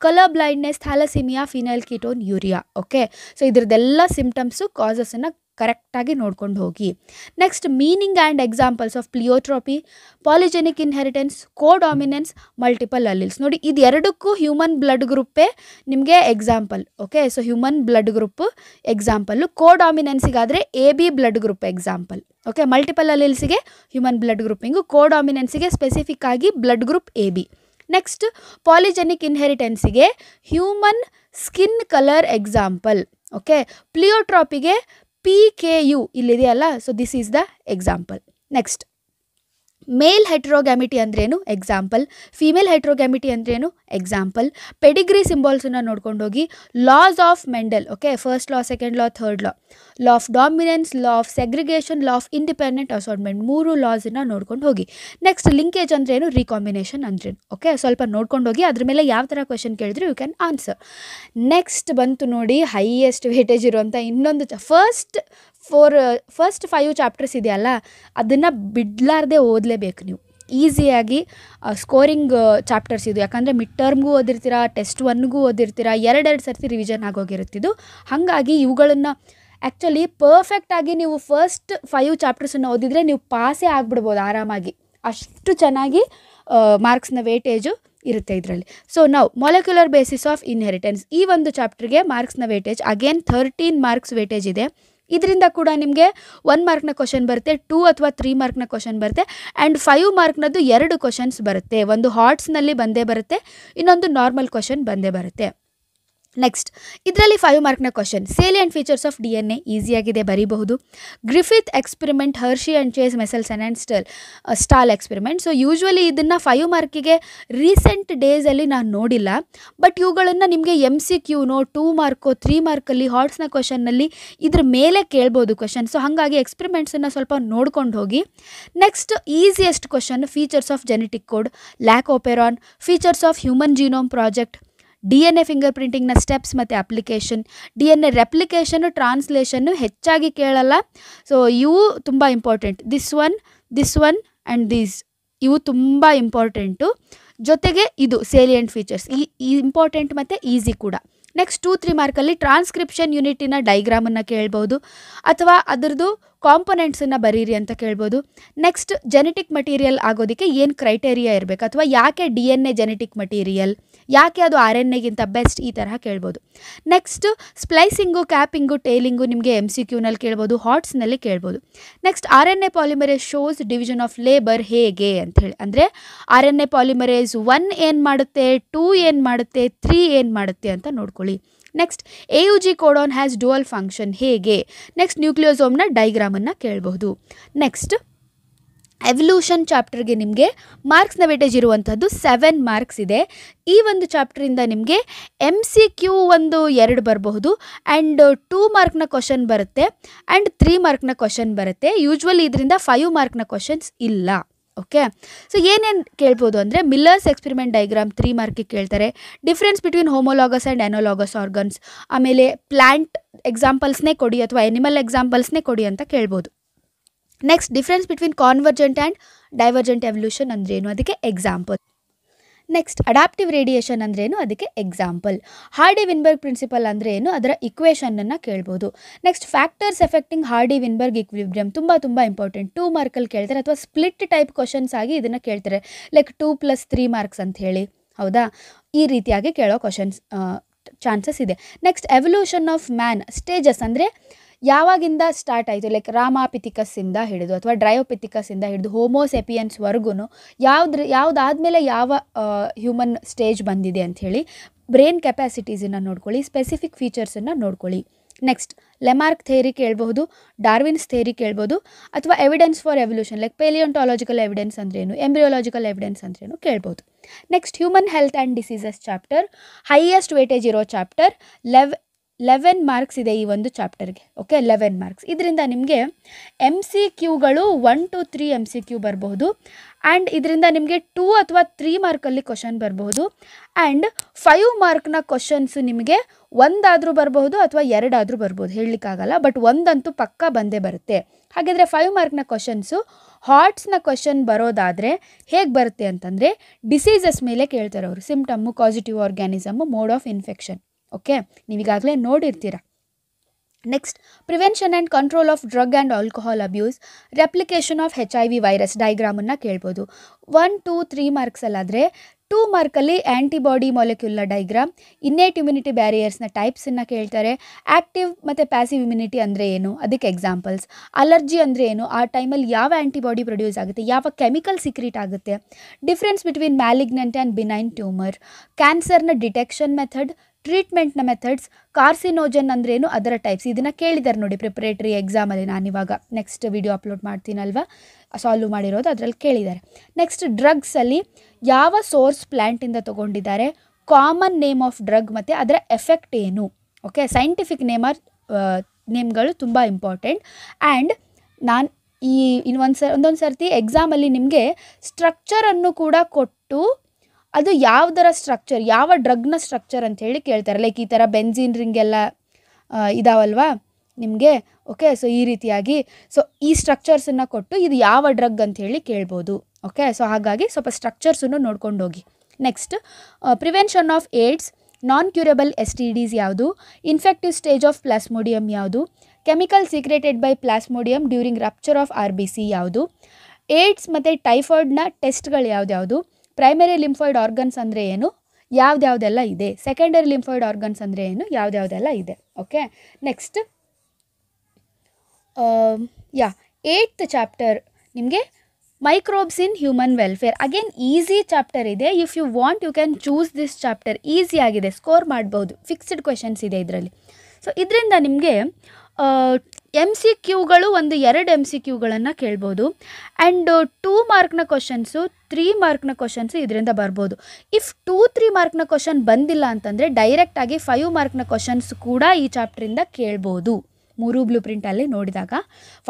colour blindness, thalassaemia, phenylketonuria. Okay, so ಇದ್ರದ್ದೆಲ್ಲ ಸಿಂಪ್ಟಮ್ಸು, ಕಾಸಸ್ಸನ್ನು ಕರೆಕ್ಟಾಗಿ ನೋಡ್ಕೊಂಡು ಹೋಗಿ. Next meaning and examples of pleiotropy, polygenic inheritance, codominance, multiple alleles. ನೋಡಿ, ಇದು ಎರಡಕ್ಕೂ ಹ್ಯೂಮನ್ ಬ್ಲಡ್ ಗ್ರೂಪೇ ನಿಮಗೆ example. Okay, so human blood group example, ಕೋಡಾಮಿನೆನ್ಸಿಗಾದರೆ AB blood group example. Okay, multiple ಅಲಿಲ್ಸಿಗೆ ಹ್ಯೂಮನ್ ಬ್ಲಡ್ ಗ್ರೂಪಿಂಗು, ಕೋಡಾಮಿನೆನ್ಸಿಗೆ ಸ್ಪೆಸಿಫಿಕ್ ಆಗಿ blood group AB. Next polygenic ಇನ್ಹೆರಿಟೆನ್ಸಿಗೆ human skin colour example. Okay, ಪ್ಲಿಯೋಟ್ರಾಪಿಗೆ PKU ಇಲ್ಲಿದೆಯಲ್ಲ, so this is the example. Next male heterogamety ಅಂದ್ರೇನು example, female heterogamety ಅಂದ್ರೇನು example. Pedigree ಸಿಂಬಾಲ್ಸನ್ನು ನೋಡ್ಕೊಂಡು ಹೋಗಿ. Laws of Mendel, okay, first law, second law, third law. Law of dominance, law of segregation, law of independent assortment, 3 ಲಾಸನ್ನು ನೋಡ್ಕೊಂಡು ಹೋಗಿ. Next linkage ಅಂದ್ರೇನು, recombination ಅಂದ್ರೇನು. ಓಕೆ, ಸ್ವಲ್ಪ ನೋಡ್ಕೊಂಡು ಹೋಗಿ, ಅದ್ರ ಮೇಲೆ ಯಾವ ಥರ ಕ್ವೆಶನ್ ಕೇಳಿದ್ರು ಯು ಕ್ಯಾನ್ ಆನ್ಸರ್. ನೆಕ್ಸ್ಟ್ ಬಂತು ನೋಡಿ ಹೈಯೆಸ್ಟ್ ವೇಟೇಜ್ ಇರುವಂಥ ಇನ್ನೊಂದು ಫಸ್ಟ್ 5 ಚಾಪ್ಟರ್ಸ್ ಇದೆಯಲ್ಲ, ಅದನ್ನು ಬಿಡಲಾರ್ದೆ ಓದಲೇಬೇಕು ನೀವು. ಈಸಿಯಾಗಿ ಸ್ಕೋರಿಂಗ್ ಚಾಪ್ಟರ್ಸ್ ಇದು, ಯಾಕಂದರೆ ಮಿಡ್ ಟರ್ಮ್ಗೂ ಓದಿರ್ತೀರ, ಟೆಸ್ಟ್ 1ಗೂ ಓದಿರ್ತೀರ, 2 ಸರ್ತಿ ರಿವಿಷನ್ ಆಗೋಗಿರುತ್ತಿದ್ದು. ಹಾಗಾಗಿ ಇವುಗಳನ್ನು ಆ್ಯಕ್ಚುಲಿ ಪರ್ಫೆಕ್ಟಾಗಿ ನೀವು ಫಸ್ಟ್ 5 ಚಾಪ್ಟರ್ಸನ್ನು ಓದಿದರೆ ನೀವು ಪಾಸೇ ಆಗಿಬಿಡ್ಬೋದು ಆರಾಮಾಗಿ, ಅಷ್ಟು ಚೆನ್ನಾಗಿ ಮಾರ್ಕ್ಸ್ನ ವೇಟೇಜು ಇರುತ್ತೆ ಇದರಲ್ಲಿ. ಸೊ ನಾವು ಮೊಲೆಕ್ಯುಲರ್ ಬೇಸಿಸ್ ಆಫ್ ಇನ್ಹೆರಿಟೆನ್ಸ್, ಈ ಒಂದು ಚಾಪ್ಟರ್ಗೆ ಮಾರ್ಕ್ಸ್ನ ವೇಟೇಜ್ ಅಗೇನ್ 13 ಮಾರ್ಕ್ಸ್ ವೇಟೇಜ್ ಇದೆ. ಇದರಿಂದ ಕೂಡ ನಿಮಗೆ 1 ಮಾರ್ಕ್ನ ಕ್ವಶನ್ ಬರುತ್ತೆ, 2 ಅಥವಾ 3 ಮಾರ್ಕ್ನ ಕ್ವಶನ್ ಬರುತ್ತೆ, ಆ್ಯಂಡ್ 5 ಮಾರ್ಕ್ನದ್ದು 2 ಕ್ವಶನ್ಸ್ ಬರುತ್ತೆ. ಒಂದು ಹಾರ್ಟ್ಸ್ನಲ್ಲಿ ಬಂದೇ ಬರುತ್ತೆ, ಇನ್ನೊಂದು ನಾರ್ಮಲ್ ಕ್ವಶನ್ ಬಂದೇ ಬರುತ್ತೆ. ನೆಕ್ಸ್ಟ್ ಇದರಲ್ಲಿ 5 ಮಾರ್ಕ್ನ question, salient features of DNA ಈಸಿಯಾಗಿದೆ, ಬರೀಬಹುದು. Griffith experiment, Hershey and Chase, Meselson and Stahl experiment. So usually ಇದನ್ನು 5 ಮಾರ್ಕಿಗೆ ರೀಸೆಂಟ್ ಡೇಸಲ್ಲಿ ನಾನು ನೋಡಿಲ್ಲ, ಬಟ್ ಇವುಗಳನ್ನು ನಿಮಗೆ MCQನೋ 2 ಮಾರ್ಕೋ 3 ಮಾರ್ಕಲ್ಲಿ ಹಾರ್ಟ್ಸ್ನ ಕ್ವಶನ್ನಲ್ಲಿ ಇದ್ರ ಮೇಲೆ ಕೇಳ್ಬೋದು ಕ್ವಶನ್. ಸೊ ಹಾಗಾಗಿ ಎಕ್ಸ್ಪೆರಿಮೆಂಟ್ಸನ್ನು ಸ್ವಲ್ಪ ನೋಡ್ಕೊಂಡು ಹೋಗಿ. Next easiest question, features of genetic code, lac operon, features of human genome project, DNA finger ಪ್ರಿಂಟಿಂಗ್ನ ಸ್ಟೆಪ್ಸ್ ಮತ್ತು ಅಪ್ಲಿಕೇಶನ್, DNA ರೆಪ್ಲಿಕೇಷನು, ಟ್ರಾನ್ಸ್ಲೇಷನ್ನು ಹೆಚ್ಚಾಗಿ ಕೇಳಲ್ಲ. ಸೊ ಇವು ತುಂಬ important. This one and these, ಇವು ತುಂಬ ಇಂಪಾರ್ಟೆಂಟು. ಜೊತೆಗೆ ಇದು ಸೇಲಿಯಂಟ್ ಫೀಚರ್ಸ್, ಈ ಇಂಪಾರ್ಟೆಂಟ್ ಮತ್ತು ಈಸಿ ಕೂಡ. ನೆಕ್ಸ್ಟ್ 2-3 ಮಾರ್ಕಲ್ಲಿ ಟ್ರಾನ್ಸ್ಕ್ರಿಪ್ಷನ್ ಯೂನಿಟಿನ ಡೈಗ್ರಾಮನ್ನು ಕೇಳ್ಬೋದು, ಅಥವಾ ಅದರದ್ದು ಕಾಂಪೊನೆಂಟ್ಸನ್ನು ಬರೀರಿ ಅಂತ ಕೇಳ್ಬೋದು. ನೆಕ್ಸ್ಟ್ ಜೆನೆಟಿಕ್ ಮಟೀರಿಯಲ್ ಆಗೋದಕ್ಕೆ ಏನು ಕ್ರೈಟೇರಿಯಾ ಇರಬೇಕು, ಅಥವಾ ಯಾಕೆ DNA ಜೆನೆಟಿಕ್ ಮಟೀರಿಯಲ್, ಯಾಕೆ ಅದು RNAಗಿಂತ ಬೆಸ್ಟ್, ಈ ತರಹ ಕೇಳ್ಬೋದು. ನೆಕ್ಸ್ಟ್ ಸ್ಪ್ಲೈಸಿಂಗು, ಕ್ಯಾಪಿಂಗು, ಟೇಲಿಂಗು ನಿಮಗೆ MCQನಲ್ಲಿ ಕೇಳ್ಬೋದು, ಹಾರ್ಟ್ಸ್ನಲ್ಲಿ ಕೇಳ್ಬೋದು. Next RNA polymerase shows division of labour ಹೇಗೆ ಅಂಥೇಳಿ, ಅಂದರೆ RNA ಪಾಲಿಮರೇಸ್ 1 ಏನು ಮಾಡುತ್ತೆ, 2 ಏನು ಮಾಡುತ್ತೆ, 3 ಏನು ಮಾಡುತ್ತೆ ಅಂತ ನೋಡ್ಕೊಳ್ಳಿ. Next AUG codon has dual function ಹೇಗೆ. ನೆಕ್ಸ್ಟ್ ನ್ಯೂಕ್ಲಿಯೋಸೋಮ್ನ ಡೈಗ್ರಾಮನ್ನು ಕೇಳಬಹುದು. ನೆಕ್ಸ್ಟ್ ಎವಲ್ಯೂಷನ್ ಚಾಪ್ಟರ್ಗೆ ನಿಮಗೆ ಮಾರ್ಕ್ಸ್ನ ವೇಟೇಜ್ ಇರುವಂಥದ್ದು 7 ಮಾರ್ಕ್ಸ್ ಇದೆ. ಈ ಒಂದು ಚಾಪ್ಟರಿಂದ ನಿಮಗೆ MCQ 2 ಬರಬಹುದು, ಆ್ಯಂಡ್ 2 ಮಾರ್ಕ್ನ ಕ್ವಶನ್ ಬರುತ್ತೆ, ಆ್ಯಂಡ್ 3 ಮಾರ್ಕ್ನ ಕ್ವಶನ್ ಬರುತ್ತೆ. ಯೂಶ್ವಲಿ ಇದರಿಂದ 5 ಮಾರ್ಕ್ನ ಕ್ವಶನ್ಸ್ ಇಲ್ಲ. ಓಕೆ, ಸೊ ಏನೇನು ಕೇಳ್ಬೋದು ಅಂದರೆ ಮಿಲ್ಲರ್ಸ್ ಎಕ್ಸ್ಪೆರಿಮೆಂಟ್ ಡೈಗ್ರಾಮ್ 3 ಮಾರ್ಕಿಗೆ ಕೇಳ್ತಾರೆ, difference between homologous and analogous organs, ಆಮೇಲೆ ಪ್ಲ್ಯಾಂಟ್ ಎಕ್ಸಾಂಪಲ್ಸ್ನೇ ಕೊಡಿ ಅಥವಾ ಎನಿಮಲ್ ಎಕ್ಸಾಂಪಲ್ಸ್ನೇ ಕೊಡಿ ಅಂತ ಕೇಳ್ಬೋದು. Next difference between convergent and divergent evolution ಅಂದ್ರೇನು, ಅದಕ್ಕೆ ಎಕ್ಸಾಂಪಲ್. ನೆಕ್ಸ್ಟ್ ಅಡಾಪ್ಟಿವ್ ರೇಡಿಯೇಷನ್ ಅಂದ್ರೇನು, ಅದಕ್ಕೆ ಎಕ್ಸಾಂಪಲ್. ಹಾರ್ಡಿ ವಿನ್ಬರ್ಗ್ ಪ್ರಿನ್ಸಿಪಲ್ ಅಂದರೆ ಏನು, ಅದರ ಇಕ್ವೇಷನನ್ನು ಕೇಳ್ಬೋದು. Next factors affecting Hardy Weinberg equilibrium, ತುಂಬ ಇಂಪಾರ್ಟೆಂಟ್, 2 ಮಾರ್ಕಲ್ಲಿ ಕೇಳ್ತಾರೆ, ಅಥವಾ ಸ್ಪ್ಲಿಟ್ ಟೈಪ್ ಕ್ವಶನ್ಸ್ ಆಗಿ ಇದನ್ನು ಕೇಳ್ತಾರೆ, ಲೈಕ್ 2+3 ಮಾರ್ಕ್ಸ್ ಅಂತ ಹೇಳಿ, ಹೌದಾ, ಈ ರೀತಿಯಾಗಿ ಕೇಳೋ ಕ್ವಶನ್ಸ್ ಚಾನ್ಸಸ್ ಇದೆ. Next evolution of man stages, ಅಂದರೆ ಯಾವಾಗಿಂದ ಸ್ಟಾರ್ಟ್ ಆಯಿತು, ಲೈಕ್ ರಾಮಾಪಿಥಿಕಸ್ಸಿಂದ ಹಿಡಿದು ಅಥವಾ ಡ್ರಯೋಪಿಥಿಕಸ್ಸಿಂದ ಹಿಡಿದು ಹೋಮೋಸೆಪಿಯನ್ಸ್ವರೆಗೂ ಯಾವುದಾದ್ಮೇಲೆ ಯಾವ ಹ್ಯೂಮನ್ ಸ್ಟೇಜ್ ಬಂದಿದೆ ಅಂಥೇಳಿ. ಬ್ರೈನ್ ಕೆಪಾಸಿಟೀಸನ್ನು ನೋಡ್ಕೊಳ್ಳಿ, ಸ್ಪೆಸಿಫಿಕ್ ಫೀಚರ್ಸನ್ನು ನೋಡ್ಕೊಳ್ಳಿ. ನೆಕ್ಸ್ಟ್ ಲೆಮಾರ್ಕ್ ಥೇರಿ ಕೇಳಬಹುದು, ಡಾರ್ವಿನ್ಸ್ ಥೇರಿ ಕೇಳ್ಬೋದು, ಅಥವಾ evidence for evolution like palaeontological evidence ಅಂದ್ರೇನು, ಎಂಬ್ರಿಯೋಲಾಜಿಕಲ್ ಎವಿಡೆನ್ಸ್ ಅಂದ್ರೇನು ಕೇಳ್ಬೋದು. Next human health and diseases chapter, highest weightage ಇರೋ ಚಾಪ್ಟರ್. 11 ಮಾರ್ಕ್ಸ್ ಇದೆ ಈ ಒಂದು ಚಾಪ್ಟರ್ಗೆ. Okay, 11 marks. ಇದರಿಂದ ನಿಮಗೆ MCQಗಳು 1 to 3 MCQ ಬರಬಹುದು. ಆ್ಯಂಡ್ ಇದರಿಂದ ನಿಮಗೆ 2 ಅಥವಾ 3 ಮಾರ್ಕಲ್ಲಿ ಕ್ವಶನ್ ಬರಬಹುದು. ಆ್ಯಂಡ್ 5 ಮಾರ್ಕ್ನ ಕ್ವಶನ್ಸು ನಿಮಗೆ ಒಂದಾದರೂ ಬರಬಹುದು ಅಥವಾ 2 ಆದರೂ ಬರ್ಬೋದು, ಹೇಳಲಿಕ್ಕಾಗಲ್ಲ. ಬಟ್ ಒಂದಂತೂ ಪಕ್ಕ ಬಂದೇ ಬರುತ್ತೆ. ಹಾಗಿದ್ರೆ 5 ಮಾರ್ಕ್ನ ಕ್ವಶನ್ಸು ಹಾರ್ಟ್ಸ್ನ ಕ್ವಶನ್ ಬರೋದಾದರೆ ಹೇಗೆ ಬರುತ್ತೆ ಅಂತಂದರೆ, ಡಿಸೀಸಸ್ ಮೇಲೆ ಕೇಳ್ತಾರೆ ಅವರು. Symptom, causative organism, mode of infection. Okay, ನೀವೀಗಾಗಲೇ ನೋಡಿರ್ತೀರ. Next prevention and control of drug and alcohol abuse, replication of HIV virus ಡೈಗ್ರಾಮನ್ನು ಕೇಳ್ಬೋದು. 1, 2, 3 ಮಾರ್ಕ್ಸಲ್ಲಾದರೆ 2 ಮಾರ್ಕಲ್ಲಿ antibody molecular diagram, innate immunity ಬ್ಯಾರಿಯರ್ಸ್ನ ಟೈಪ್ಸನ್ನು ಕೇಳ್ತಾರೆ. ಆ್ಯಕ್ಟಿವ್ ಮತ್ತು ಪ್ಯಾಸಿವ್ ಇಮ್ಯುನಿಟಿ ಅಂದರೆ ಏನು, ಅದಕ್ಕೆ ಎಕ್ಸಾಂಪಲ್ಸ್. ಅಲರ್ಜಿ ಅಂದರೆ ಏನು, ಆ ಟೈಮಲ್ಲಿ ಯಾವ ಆ್ಯಂಟಿಬಾಡಿ ಪ್ರೊಡ್ಯೂಸ್ ಆಗುತ್ತೆ, ಯಾವ ಕೆಮಿಕಲ್ ಸೀಕ್ರೆಟ್ ಆಗುತ್ತೆ. Difference between malignant and benign tumour. ಕ್ಯಾನ್ಸರ್ನ ಡಿಟೆಕ್ಷನ್ ಮೆಥಡ್, ಟ್ರೀಟ್ಮೆಂಟ್ನ ಮೆಥಡ್ಸ್. ಕಾರ್ಸಿನೋಜನ್ ಅಂದ್ರೇನು, ಅದರ ಟೈಪ್ಸ್. ಇದನ್ನು ಕೇಳಿದ್ದಾರೆ ನೋಡಿ ಪ್ರಿಪ್ರೇಟರಿ ಎಕ್ಸಾಮಲ್ಲಿ. ನಾನಿವಾಗ ನೆಕ್ಸ್ಟ್ ವಿಡಿಯೋ ಅಪ್ಲೋಡ್ ಮಾಡ್ತೀನಲ್ವ, ಸಾಲ್ವ್ ಮಾಡಿರೋದು, ಅದರಲ್ಲಿ ಕೇಳಿದ್ದಾರೆ. ನೆಕ್ಸ್ಟ್ ಡ್ರಗ್ಸಲ್ಲಿ ಯಾವ ಸೋರ್ಸ್ ಪ್ಲ್ಯಾಂಟಿಂದ ತೊಗೊಂಡಿದ್ದಾರೆ, ಕಾಮನ್ ನೇಮ್ ಆಫ್ ಡ್ರಗ್ ಮತ್ತು ಅದರ ಎಫೆಕ್ಟ್ ಏನು. ಓಕೆ, ಸೈಂಟಿಫಿಕ್ ನೇಮ್ಗಳು ತುಂಬ ಇಂಪಾರ್ಟೆಂಟ್. ಆ್ಯಂಡ್ ನಾನು ಒಂದೊಂದು ಸರ್ತಿ ಎಕ್ಸಾಮಲ್ಲಿ ನಿಮಗೆ ಸ್ಟ್ರಕ್ಚರನ್ನು ಕೂಡ ಕೊಟ್ಟು ಅದು ಯಾವುದರ ಸ್ಟ್ರಕ್ಚರ್, ಯಾವ ಡ್ರಗ್ನ ಸ್ಟ್ರಕ್ಚರ್ ಅಂತ ಹೇಳಿ ಕೇಳ್ತಾರೆ. ಲೈಕ್ ಈ ಥರ ಬೆನ್ಝೀನ್ ರಿಂಗ್ ಎಲ್ಲ ಇದಾವಲ್ವಾ ನಿಮಗೆ. ಓಕೆ, ಸೊ ಈ ರೀತಿಯಾಗಿ ಈ ಸ್ಟ್ರಕ್ಚರ್ಸನ್ನು ಕೊಟ್ಟು ಇದು ಯಾವ ಡ್ರಗ್ ಅಂತ ಹೇಳಿ ಕೇಳ್ಬೋದು. ಓಕೆ, ಸೊ ಹಾಗಾಗಿ ಸ್ವಲ್ಪ ಸ್ಟ್ರಕ್ಚರ್ಸನ್ನು ನೋಡ್ಕೊಂಡು ಹೋಗಿ. Next prevention of AIDS, non curable STDs ಯಾವುದು, ಇನ್ಫೆಕ್ಟಿವ್ ಸ್ಟೇಜ್ ಆಫ್ ಪ್ಲಾಸ್ಮೋಡಿಯಮ್ ಯಾವುದು, chemical secreted by Plasmodium during rupture of RBC ಯಾವುದು, ಏಡ್ಸ್ ಮತ್ತು ಟೈಫಾಯ್ಡ್ನ ಟೆಸ್ಟ್ಗಳು ಯಾವ್ದ್ಯಾವುದು, ಪ್ರೈಮರಿ ಲಿಂಫಾಯ್ಡ್ ಆರ್ಗನ್ಸ್ ಅಂದರೆ ಏನು, ಯಾವುದ್ಯಾವುದೆಲ್ಲ ಇದೆ, ಸೆಕೆಂಡರಿ ಲಿಂಫಾಯ್ಡ್ ಆರ್ಗನ್ಸ್ ಅಂದರೆ ಏನು, ಯಾವುದ್ಯಾವುದೆಲ್ಲ ಇದೆ. ಓಕೆ, ನೆಕ್ಸ್ಟ್ 8th ಚಾಪ್ಟರ್ ನಿಮಗೆ microbes in human welfare. Again easy chapter ಇದೆ. If you want you can choose this chapter. Easy ಆಗಿದೆ, ಸ್ಕೋರ್ ಮಾಡ್ಬೋದು. ಫಿಕ್ಸ್ಡ್ ಕ್ವೆಶನ್ಸ್ ಇದೆ ಇದರಲ್ಲಿ. ಸೊ ಇದರಿಂದ ನಿಮಗೆ MCQಗಳು 2 MCQಗಳನ್ನು ಕೇಳ್ಬೋದು. ಆ್ಯಂಡ್ 2 ಮಾರ್ಕ್ನ ಕ್ವಶನ್ಸು, 3 ಮಾರ್ಕ್ನ ಕ್ವಶನ್ಸು ಇದರಿಂದ ಬರ್ಬೋದು. ಇಫ್ 2-3 ಮಾರ್ಕ್ನ ಕ್ವಶನ್ ಬಂದಿಲ್ಲ ಅಂತಂದರೆ ಡೈರೆಕ್ಟಾಗಿ 5 ಮಾರ್ಕ್ನ ಕ್ವಶನ್ಸ್ ಕೂಡ ಈ ಚಾಪ್ಟ್ರಿಂದ ಕೇಳ್ಬೋದು. 3 ಬ್ಲೂ ಪ್ರಿಂಟಲ್ಲಿ ನೋಡಿದಾಗ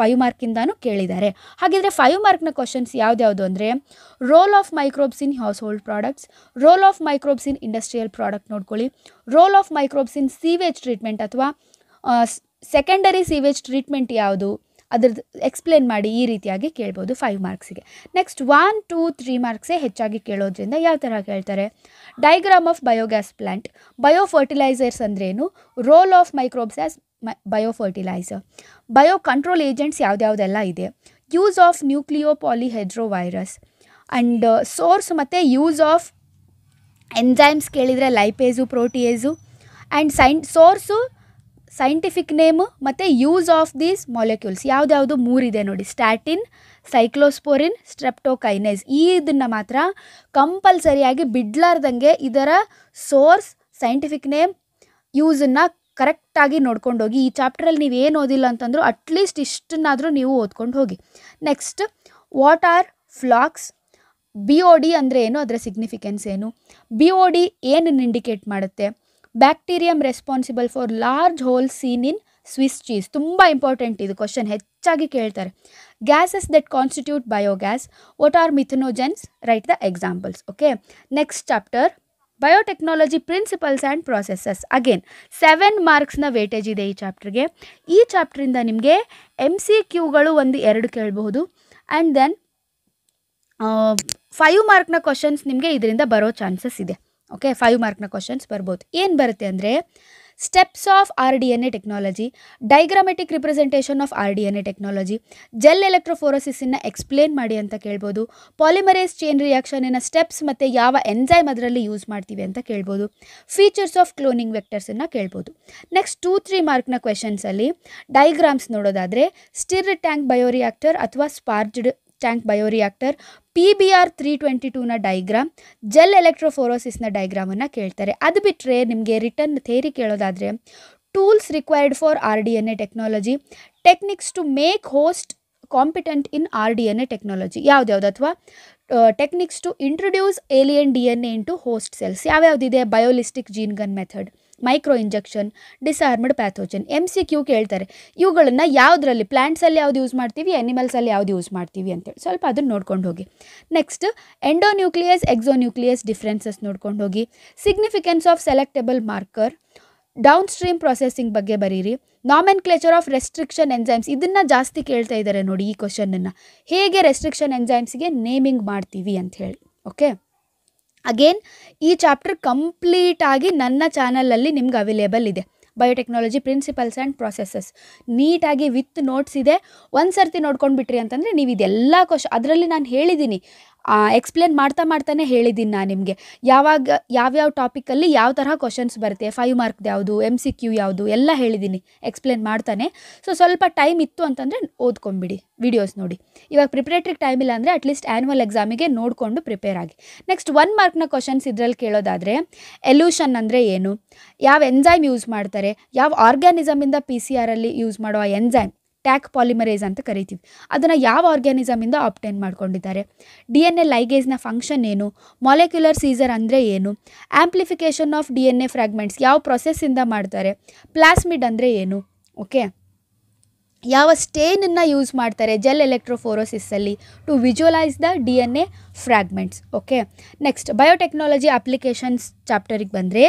5 ಮಾರ್ಕಿಂದನೂ ಕೇಳಿದ್ದಾರೆ. ಹಾಗಿದ್ರೆ 5 ಮಾರ್ಕ್ನ ಕ್ವಶನ್ಸ್ ಯಾವ್ದ್ಯಾವುದು ಅಂದರೆ, role of microbes in household products, role of microbes in industrial product ನೋಡ್ಕೊಳ್ಳಿ, role of microbes in sewage treatment ಅಥವಾ ಸೆಕೆಂಡರಿ ಸೀವೇಜ್ ಟ್ರೀಟ್ಮೆಂಟ್ ಯಾವುದು, ಅದ್ರದ್ದು ಎಕ್ಸ್ಪ್ಲೇನ್ ಮಾಡಿ. ಈ ರೀತಿಯಾಗಿ ಕೇಳ್ಬೋದು 5 ಮಾರ್ಕ್ಸಿಗೆ. ನೆಕ್ಸ್ಟ್ 1, 2, 3 ಮಾರ್ಕ್ಸೇ ಹೆಚ್ಚಾಗಿ ಕೇಳೋದ್ರಿಂದ ಯಾವ ಥರ ಕೇಳ್ತಾರೆ, diagram of biogas plant, biofertilisers ಅಂದ್ರೇನು, role of microbes as biofertiliser, biocontrol agents ಯಾವುದ್ಯಾವುದೆಲ್ಲ ಇದೆ, use of nucleopolyhedrovirus, and source ಮತ್ತು ಯೂಸ್ ಆಫ್ ಎಂಜೈಮ್ಸ್ ಕೇಳಿದರೆ lipase, protease, and source, scientific name ಮತ್ತು ಯೂಸ್ ಆಫ್ ದೀಸ್ ಮಾಲಿಕ್ಯೂಲ್ಸ್ ಯಾವುದ್ಯಾವುದು 3 ಇದೆ ನೋಡಿ, statin, ಸೈಕ್ಲೋಸ್ಪೋರಿನ್, streptokinase. ಇದನ್ನು ಮಾತ್ರ ಕಂಪಲ್ಸರಿಯಾಗಿ ಬಿಡ್ಲಾರ್ದಂಗೆ ಇದರ ಸೋರ್ಸ್, ಸೈಂಟಿಫಿಕ್ ನೇಮ್, ಯೂಸನ್ನು ಕರೆಕ್ಟಾಗಿ ನೋಡ್ಕೊಂಡೋಗಿ. ಈ ಚಾಪ್ಟ್ರಲ್ಲಿ ನೀವು ಏನು ಓದಿಲ್ಲ ಅಂತಂದರೂ ಅಟ್ಲೀಸ್ಟ್ ಇಷ್ಟನ್ನಾದರೂ ನೀವು ಓದ್ಕೊಂಡು ಹೋಗಿ. Next what are flax, BOD ಅಂದರೆ ಏನು, ಅದರ ಸಿಗ್ನಿಫಿಕೆನ್ಸ್ ಏನು, BOD ಏನನ್ನು ಇಂಡಿಕೇಟ್ ಮಾಡುತ್ತೆ, bacterium responsible for large hole seen in Swiss cheese. ತುಂಬ ಇಂಪಾರ್ಟೆಂಟ್ ಇದು ಕ್ವಶನ್, ಹೆಚ್ಚಾಗಿ ಕೇಳ್ತಾರೆ. Gases that constitute biogas, what are methanogens, write the examples. Okay, next chapter biotechnology principles and processes. Again 7 ಮಾರ್ಕ್ಸ್ನ weightage ಇದೆ ಈ ಚಾಪ್ಟರ್ಗೆ. ಈ ಚಾಪ್ಟ್ರಿಂದ ನಿಮಗೆ MCQಗಳು 1-2 ಕೇಳಬಹುದು. ಆ್ಯಂಡ್ ದೆನ್ 5 ಮಾರ್ಕ್ನ ಕ್ವಶನ್ಸ್ ನಿಮಗೆ ಇದರಿಂದ ಬರೋ ಚಾನ್ಸಸ್ ಇದೆ. ಓಕೆ, 5 ಮಾರ್ಕ್ನ ಕ್ವಶನ್ಸ್ ಬರ್ಬೋದು. ಏನು ಬರುತ್ತೆ ಅಂದರೆ, steps of RDNA technology, diagrammatic representation of RDNA technology, gel ಎಲೆಕ್ಟ್ರೋಫೋರೋಸಿಸನ್ನು ಎಕ್ಸ್ಪ್ಲೇನ್ ಮಾಡಿ ಅಂತ ಕೇಳ್ಬೋದು. ಪಾಲಿಮರೇಸ್ ಚೈನ್ ರಿಯಾಕ್ಷನಿನ ಸ್ಟೆಪ್ಸ್ ಮತ್ತು ಯಾವ ಎನ್ಸೈಮ್ ಅದರಲ್ಲಿ ಯೂಸ್ ಮಾಡ್ತೀವಿ ಅಂತ ಕೇಳ್ಬೋದು. ಫೀಚರ್ಸ್ ಆಫ್ ಕ್ಲೋನಿಂಗ್ ವೆಕ್ಟರ್ಸನ್ನು ಕೇಳ್ಬೋದು. ನೆಕ್ಸ್ಟ್ 2-3 ಮಾರ್ಕ್ನ ಕ್ವೆಶನ್ಸಲ್ಲಿ ಡೈಗ್ರಾಮ್ಸ್ ನೋಡೋದಾದರೆ, ಸ್ಟಿರ್ ಟ್ಯಾಂಕ್ ಬಯೋರಿಯಾಕ್ಟರ್ ಅಥವಾ ಸ್ಪಾರ್ಜ್ಡ್ ಟ್ಯಾಂಕ್ ಬಯೋರಿಯಾಕ್ಟರ್, PBR 322ನ ಡೈಗ್ರಾಮ್, ಜೆಲ್ ಎಲೆಕ್ಟ್ರೋಫೋರೋಸಿಸ್ನ ಡೈಗ್ರಾಮನ್ನು ಕೇಳ್ತಾರೆ. ಅದು ಬಿಟ್ಟರೆ ನಿಮಗೆ ರಿಟರ್ನ್ ಥೇರಿ ಕೇಳೋದಾದರೆ tools required for RDNA technology, techniques to make host competent in RDNA technology ಯಾವ್ದ್ಯಾವ್ದು, ಅಥವಾ techniques to introduce alien DNA into host cells ಯಾವ್ಯಾವುದಿದೆ, biolistic gene gun method, microinjection, disarmed pathogen. MCQ ಕೇಳ್ತಾರೆ ಇವುಗಳನ್ನು ಯಾವುದರಲ್ಲಿ, ಪ್ಲ್ಯಾಂಟ್ಸಲ್ಲಿ ಯಾವ್ದು use ಮಾಡ್ತೀವಿ, ಅನಿಮಲ್ಸಲ್ಲಿ ಯಾವ್ದು use ಮಾಡ್ತೀವಿ ಅಂತೇಳಿ ಸ್ವಲ್ಪ ಅದನ್ನು ನೋಡ್ಕೊಂಡು ಹೋಗಿ. ನೆಕ್ಸ್ಟ್ ಎಂಡೋನ್ಯೂಕ್ಲಿಯಸ್ ಎಕ್ಸೋನ್ಯೂಕ್ಲಿಯಸ್ ಡಿಫ್ರೆನ್ಸಸ್ ನೋಡ್ಕೊಂಡು ಹೋಗಿ. Significance of selectable marker, down stream processing ಬಗ್ಗೆ ಬರೀರಿ. ನಾಮೆನ್ಕ್ಲೇಚರ್ ಆಫ್ ರೆಸ್ಟ್ರಿಕ್ಷನ್ ಎಂಜೈಮ್ಸ್, ಇದನ್ನು ಜಾಸ್ತಿ ಕೇಳ್ತಾ ಇದ್ದಾರೆ ನೋಡಿ ಈ ಕ್ವಶನನ್ನು, ಹೇಗೆ ರೆಸ್ಟ್ರಿಕ್ಷನ್ ಎಂಜೈಮ್ಸ್ಗೆ ನೇಮಿಂಗ್ ಮಾಡ್ತೀವಿ ಅಂತ ಹೇಳಿ. ಓಕೆ, ಅಗೇನ್ ಈ ಚಾಪ್ಟರ್ ಕಂಪ್ಲೀಟಾಗಿ ನನ್ನ ಚಾನಲಲ್ಲಿ ನಿಮ್ಗೆ ಅವೈಲೇಬಲ್ ಇದೆ. ಬಯೋಟೆಕ್ನಾಲಜಿ ಪ್ರಿನ್ಸಿಪಲ್ಸ್ ಆ್ಯಂಡ್ ಪ್ರೊಸೆಸಸ್ ನೀಟಾಗಿ ವಿತ್ ನೋಟ್ಸ್ ಇದೆ. ಒಂದು ಸರ್ತಿ ನೋಡ್ಕೊಂಡು ಬಿಟ್ರಿ ಅಂತಂದರೆ ನೀವು ಇದೆಲ್ಲ ಅದರಲ್ಲಿ ನಾನು ಹೇಳಿದ್ದೀನಿ, ಎಕ್ಸ್ಪ್ಲೇನ್ ಮಾಡ್ತಾನೆ ಹೇಳಿದ್ದೀನಿ ನಾನು ನಿಮಗೆ ಯಾವ್ಯಾವ ಟಾಪಿಕಲ್ಲಿ ಯಾವ ತರಹ ಕ್ವಶನ್ಸ್ ಬರುತ್ತೆ, 5 ಮಾರ್ಕ್ದು ಯಾವುದು, MCQ ಯಾವುದು ಎಲ್ಲ ಹೇಳಿದ್ದೀನಿ ಎಕ್ಸ್ಪ್ಲೇನ್ ಮಾಡ್ತಾನೆ. ಸೊ ಸ್ವಲ್ಪ ಟೈಮ್ ಇತ್ತು ಅಂತಂದರೆ ಓದ್ಕೊಂಬಿಡಿ, ವಿಡಿಯೋಸ್ ನೋಡಿ. ಇವಾಗ ಪ್ರಿಪ್ರೇಟ್ರಿಗೆ ಟೈಮ್ ಇಲ್ಲ ಅಂದರೆ ಅಟ್ಲೀಸ್ಟ್ ಆ್ಯನ್ಯುವಲ್ ಎಕ್ಸಾಮಿಗೆ ನೋಡಿಕೊಂಡು ಪ್ರಿಪೇರ್ ಆಗಿ. ನೆಕ್ಸ್ಟ್ 1 ಮಾರ್ಕ್ನ ಕ್ವಶನ್ಸ್ ಇದರಲ್ಲಿ ಕೇಳೋದಾದರೆ, ಎಲ್ಯೂಷನ್ ಅಂದರೆ ಏನು, ಯಾವ ಎಂಜೈಮ್ ಯೂಸ್ ಮಾಡ್ತಾರೆ, ಯಾವ ಆರ್ಗ್ಯಾನಿಸಮಿಂದ PCR ಅಲ್ಲಿ ಯೂಸ್ ಮಾಡೋ ಎಂಜೈಮ್ ಟ್ಯಾಕ್ ಪಾಲಿಮರೇಸ್ ಅಂತ ಕರಿತೀವಿ, ಅದನ್ನು ಯಾವ ಆರ್ಗ್ಯಾನಿಸಮಿಂದ ಆಪ್ಟೈನ್ ಮಾಡ್ಕೊಂಡಿದ್ದಾರೆ, DNA ಲೈಗೇಸ್ನ ಫಂಕ್ಷನ್ ಏನು, ಮಾಲಿಕ್ಯುಲರ್ ಸೀಸರ್ ಅಂದರೆ ಏನು, ಆಂಪ್ಲಿಫಿಕೇಷನ್ ಆಫ್ DNA ಫ್ರಾಗ್ಮೆಂಟ್ಸ್ ಯಾವ ಪ್ರೊಸೆಸ್ಸಿಂದ ಮಾಡ್ತಾರೆ, ಪ್ಲಾಸ್ಮಿಡ್ ಅಂದರೆ ಏನು, ಓಕೆ, ಯಾವ ಸ್ಟೇನನ್ನು ಯೂಸ್ ಮಾಡ್ತಾರೆ ಜೆಲ್ ಎಲೆಕ್ಟ್ರೋಫೋರೋಸಿಸಲ್ಲಿ to visualise the DNA fragments. Okay, next biotechnology applications ಚಾಪ್ಟರಿಗೆ ಬಂದರೆ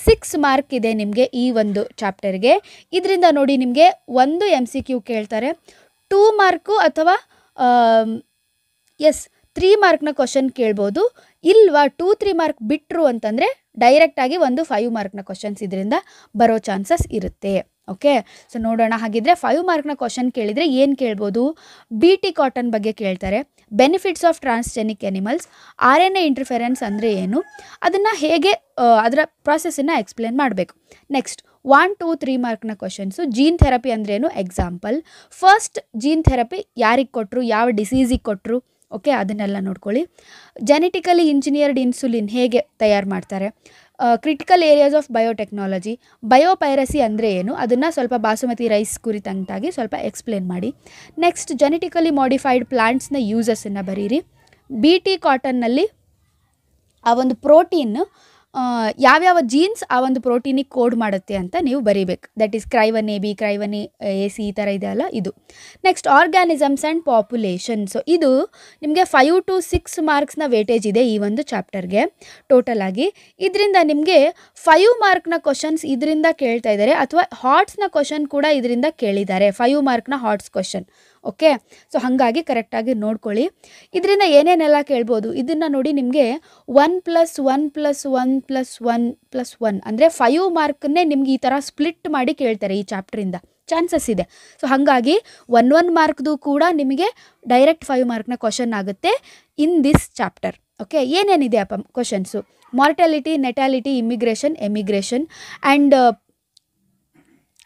6 ಮಾರ್ಕ್ ಇದೆ ನಿಮಗೆ ಈ ಒಂದು ಚಾಪ್ಟರ್ಗೆ. ಇದರಿಂದ ನೋಡಿ ನಿಮಗೆ 1 MCQ ಕೇಳ್ತಾರೆ, 2 ಮಾರ್ಕು ಅಥವಾ 3 ಮಾರ್ಕ್ನ ಕ್ವಶನ್ ಕೇಳ್ಬೋದು. ಇಲ್ವಾ 2-3 ಮಾರ್ಕ್ ಬಿಟ್ಟರು ಅಂತಂದರೆ ಡೈರೆಕ್ಟಾಗಿ ಒಂದು 5 ಮಾರ್ಕ್ನ ಕ್ವಶನ್ಸ್ ಇದರಿಂದ ಬರೋ ಚಾನ್ಸಸ್ ಇರುತ್ತೆ. ಓಕೆ, ಸೊ ನೋಡೋಣ. ಹಾಗಿದ್ರೆ 5 ಮಾರ್ಕ್ನ ಕ್ವಶನ್ ಕೇಳಿದರೆ ಏನು ಕೇಳ್ಬೋದು, BT ಕಾಟನ್ ಬಗ್ಗೆ ಕೇಳ್ತಾರೆ, benefits of transgenic animals, RNA interference ಅಂದರೆ ಏನು, ಅದನ್ನು ಹೇಗೆ ಅದರ ಪ್ರಾಸೆಸನ್ನು ಎಕ್ಸ್ಪ್ಲೇನ್ ಮಾಡಬೇಕು. ನೆಕ್ಸ್ಟ್ 1, 2, 3 ಮಾರ್ಕ್ನ ಕ್ವಶನ್ಸು, ಜೀನ್ ಥೆರಪಿ ಅಂದ್ರೇನು ಎಕ್ಸಾಂಪಲ್, ಫಸ್ಟ್ ಜೀನ್ ಥೆರಪಿ ಯಾರಿಗೆ ಕೊಟ್ಟರು, ಯಾವ ಡಿಸೀಸಿಗೆ ಕೊಟ್ಟರು, ಓಕೆ ಅದನ್ನೆಲ್ಲ ನೋಡ್ಕೊಳ್ಳಿ. ಜೆನೆಟಿಕಲಿ ಇಂಜಿನಿಯರ್ಡ್ ಇನ್ಸುಲಿನ್ ಹೇಗೆ ತಯಾರು ಮಾಡ್ತಾರೆ, critical areas of biotechnology, biopiracy ಅಂದರೆ ಏನು, ಅದನ್ನು ಸ್ವಲ್ಪ ಬಾಸುಮತಿ ರೈಸ್ ಕುರಿತಂತಾಗಿ ಸ್ವಲ್ಪ ಎಕ್ಸ್ಪ್ಲೇನ್ ಮಾಡಿ. ನೆಕ್ಸ್ಟ್ ಜೆನೆಟಿಕಲಿ ಮಾಡಿಫೈಡ್ ಪ್ಲಾಂಟ್ಸ್ನ ಯೂಸಸ್ಸನ್ನು ಬರೀರಿ. BT ಕಾಟನ್ನಲ್ಲಿ ಆ ಒಂದು ಪ್ರೋಟೀನ್ ಯಾವ್ಯಾವ ಜೀನ್ಸ್ ಆ ಒಂದು ಪ್ರೋಟೀನಿಗೆ ಕೋಡ್ ಮಾಡುತ್ತೆ ಅಂತ ನೀವು ಬರೀಬೇಕು. ದಟ್ ಈಸ್ ಕ್ರೈವನ್ AB, ಕ್ರೈವನ್ AC ಈ ಥರ ಇದೆಯಲ್ಲ ಇದು. Next organisms and population. So ಇದು ನಿಮಗೆ 5 to 6 ಮಾರ್ಕ್ಸ್ನ ವೇಟೇಜ್ ಇದೆ ಈ ಒಂದು ಚಾಪ್ಟರ್ಗೆ ಟೋಟಲ್ ಆಗಿ. ಇದರಿಂದ ನಿಮಗೆ 5 ಮಾರ್ಕ್ನ ಕ್ವಶನ್ಸ್ ಇದರಿಂದ ಕೇಳ್ತಾ ಇದ್ದಾರೆ, ಅಥವಾ ಹಾಟ್ಸ್ನ ಕ್ವಶನ್ ಕೂಡ ಇದರಿಂದ ಕೇಳಿದ್ದಾರೆ, 5 ಮಾರ್ಕ್ನ ಹಾಟ್ಸ್ ಕ್ವಶನ್. ಓಕೆ, ಸೊ ಹಾಗಾಗಿ ಕರೆಕ್ಟಾಗಿ ನೋಡ್ಕೊಳ್ಳಿ. ಇದರಿಂದ ಏನೇನೆಲ್ಲ ಕೇಳ್ಬೋದು ಇದನ್ನು ನೋಡಿ. ನಿಮಗೆ 1+1+1+1+1 ಅಂದರೆ 5 ಮಾರ್ಕನ್ನೇ ನಿಮ್ಗೆ ಈ ಥರ ಸ್ಪ್ಲಿಟ್ ಮಾಡಿ ಕೇಳ್ತಾರೆ ಈ ಚಾಪ್ಟ್ರಿಂದ, ಚಾನ್ಸಸ್ ಇದೆ. ಸೊ ಹಾಗಾಗಿ 1 ಮಾರ್ಕ್ದು ಕೂಡ ನಿಮಗೆ ಡೈರೆಕ್ಟ್ 5 ಮಾರ್ಕ್ನ ಕ್ವಶನ್ ಆಗುತ್ತೆ ಇನ್ ದಿಸ್ ಚಾಪ್ಟರ್. ಓಕೆ, ಏನೇನಿದೆ ಅಪ್ಪ questions, mortality, natality, immigration, emigration and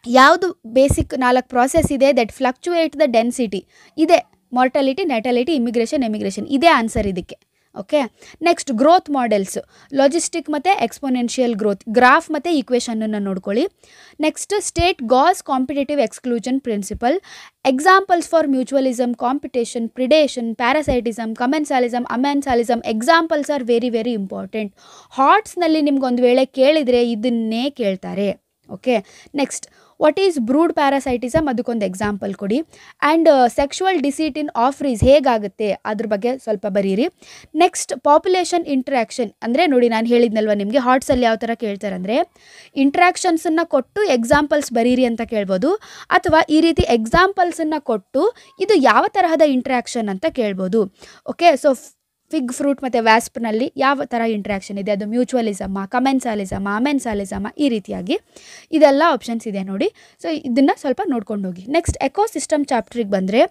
ಯಾವುದು ಬೇಸಿಕ್ 4 ಪ್ರಾಸೆಸ್ ಇದೆ ದಟ್ ಫ್ಲಕ್ಚುಯೇಟ್ ದ ಡೆನ್ಸಿಟಿ ಇದೆ, ಮಾರ್ಟಾಲಿಟಿ, ನೆಟಾಲಿಟಿ, ಇಮಿಗ್ರೇಷನ್, ಎಮಿಗ್ರೇಷನ್ ಇದೇ ಆನ್ಸರ್ ಇದಕ್ಕೆ. Okay, next growth models, logistic ಮತ್ತು ಎಕ್ಸ್ಪೋನೆನ್ಷಿಯಲ್ ಗ್ರೋತ್, ಗ್ರಾಫ್ ಮತ್ತು ಈಕ್ವೇಷನನ್ನು ನೋಡ್ಕೊಳ್ಳಿ. Next state Gause's competitive exclusion principle, examples for mutualism, competition, predation, parasitism, commensalism, amensalism examples are very very important. ಹಾಟ್ಸ್ನಲ್ಲಿ ನಿಮ್ಗೊಂದು ವೇಳೆ ಕೇಳಿದರೆ ಇದನ್ನೇ ಕೇಳ್ತಾರೆ. Okay, next what is brood parasitism, ಅದಕ್ಕೊಂದು ಎಕ್ಸಾಂಪಲ್ ಕೊಡಿ. ಆ್ಯಂಡ್ ಸೆಕ್ಷುವಲ್ ಡಿಸೀಟ್ ಇನ್ ಆಫ್ರೀಸ್ ಹೇಗಾಗುತ್ತೆ ಅದ್ರ ಬಗ್ಗೆ ಸ್ವಲ್ಪ ಬರೀರಿ. ನೆಕ್ಸ್ಟ್ ಪಾಪ್ಯುಲೇಷನ್ ಇಂಟ್ರ್ಯಾಕ್ಷನ್ ಅಂದರೆ ನೋಡಿ, ನಾನು ಹೇಳಿದ್ನಲ್ವ ನಿಮಗೆ ಹಾಟ್ಸಲ್ಲಿ ಯಾವ ಥರ ಕೇಳ್ತಾರೆ ಅಂದರೆ ಇಂಟ್ರ್ಯಾಕ್ಷನ್ಸನ್ನು ಕೊಟ್ಟು ಎಕ್ಸಾಂಪಲ್ಸ್ ಬರೀರಿ ಅಂತ ಕೇಳ್ಬೋದು, ಅಥವಾ ಈ ರೀತಿ ಎಕ್ಸಾಂಪಲ್ಸನ್ನು ಕೊಟ್ಟು ಇದು ಯಾವ ತರಹದ ಇಂಟ್ರ್ಯಾಕ್ಷನ್ ಅಂತ ಕೇಳ್ಬೋದು. ಓಕೆ, ಸೊ ಫಿಗ್ ಫ್ರೂಟ್ ಮತ್ತು ವ್ಯಾಸ್ಪ್ನಲ್ಲಿ ಯಾವ ಥರ ಇಂಟ್ರ್ಯಾಕ್ಷನ್ ಇದೆ, ಅದು ಮ್ಯೂಚುವಲಿಸಮ, ಕಮೆನ್ಸಾಲಿಸಮ, ಅಮೆನ್ಸಾಲಿಸಮ ಈ ರೀತಿಯಾಗಿ ಇದೆಲ್ಲ ಆಪ್ಷನ್ಸ್ ಇದೆ ನೋಡಿ. ಸೊ ಇದನ್ನು ಸ್ವಲ್ಪ ನೋಡ್ಕೊಂಡು ಹೋಗಿ. ನೆಕ್ಸ್ಟ್ ಎಕೋಸಿಸ್ಟಮ್ ಚಾಪ್ಟ್ರಿಗೆ ಬಂದರೆ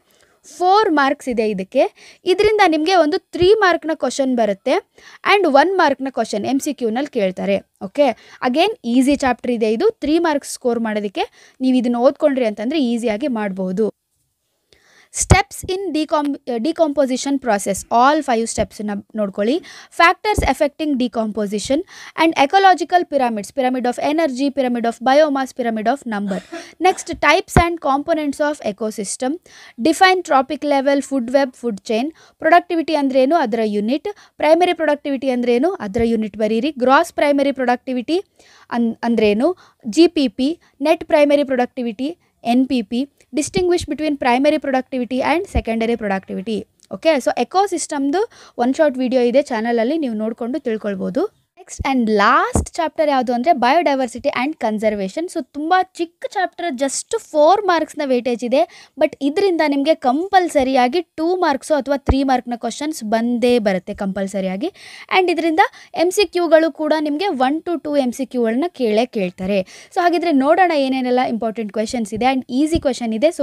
4 ಮಾರ್ಕ್ಸ್ ಇದೆ ಇದಕ್ಕೆ. ಇದರಿಂದ ನಿಮಗೆ ಒಂದು 3 ಮಾರ್ಕ್ನ ಕ್ವಶನ್ ಬರುತ್ತೆ ಆ್ಯಂಡ್ 1 ಮಾರ್ಕ್ನ ಕ್ವಶನ್ MCQನಲ್ಲಿ ಕೇಳ್ತಾರೆ. ಓಕೆ, ಅಗೇನ್ ಈಸಿ ಚಾಪ್ಟರ್ ಇದೆ ಇದು. 3 ಮಾರ್ಕ್ಸ್ ಸ್ಕೋರ್ ಮಾಡೋದಕ್ಕೆ ನೀವು ಇದನ್ನು ಓದ್ಕೊಂಡ್ರಿ ಅಂತಂದರೆ ಈಸಿಯಾಗಿ ಮಾಡ್ಬೋದು. Steps in decomposition process, all 5 ಸ್ಟೆಪ್ಸನ್ನ ನೋಡ್ಕೊಳ್ಳಿ. Factors affecting decomposition and ecological pyramid of energy, pyramid of biomass, pyramid of number. Next types and components of ecosystem, define trophic level, food web, food chain. Productivity ಅಂದ್ರೇನು, ಅದರ unit. Primary productivity ಅಂದ್ರೇನು, ಅದರ unit ಬರೀರಿ. Gross primary productivity ಅಂದ್ರೇನು, GPP. Net primary productivity, NPP. Distinguish between primary productivity and secondary productivity. Okay, so ಎಕೋಸಿಸ್ಟಮ್ದು one short video ಇದೆ ಚಾನಲಲ್ಲಿ, ನೀವು ನೋಡಿಕೊಂಡು ತಿಳ್ಕೊಳ್ಬೋದು. ನೆಕ್ಸ್ಟ್ ಆ್ಯಂಡ್ ಲಾಸ್ಟ್ ಚಾಪ್ಟರ್ ಯಾವುದು ಅಂದರೆ ಬಯೋಡೈವರ್ಸಿಟಿ ಆ್ಯಂಡ್ ಕನ್ಸರ್ವೇಷನ್. ಸೊ ತುಂಬ ಚಿಕ್ಕ ಚಾಪ್ಟರ್, ಜಸ್ಟ್ 4 ಮಾರ್ಕ್ಸ್ನ ವೇಟೇಜ್ ಇದೆ. ಬಟ್ ಇದರಿಂದ ನಿಮಗೆ ಕಂಪಲ್ಸರಿಯಾಗಿ 2 ಮಾರ್ಕ್ಸು ಅಥವಾ 3 ಮಾರ್ಕ್ನ ಕ್ವಶನ್ಸ್ ಬಂದೇ ಬರುತ್ತೆ ಕಂಪಲ್ಸರಿಯಾಗಿ. ಆ್ಯಂಡ್ ಇದರಿಂದ MCQಗಳು ಕೂಡ ನಿಮಗೆ 1 to 2 MCQಗಳನ್ನ ಕೇಳ್ತಾರೆ. ಸೊ ಹಾಗಿದ್ರೆ ನೋಡೋಣ ಏನೇನೆಲ್ಲ ಇಂಪಾರ್ಟೆಂಟ್ ಕ್ವೆಶನ್ಸ್ ಇದೆ ಆ್ಯಂಡ್ ಈಸಿ ಕ್ವೆಶನ್ ಇದೆ. ಸೊ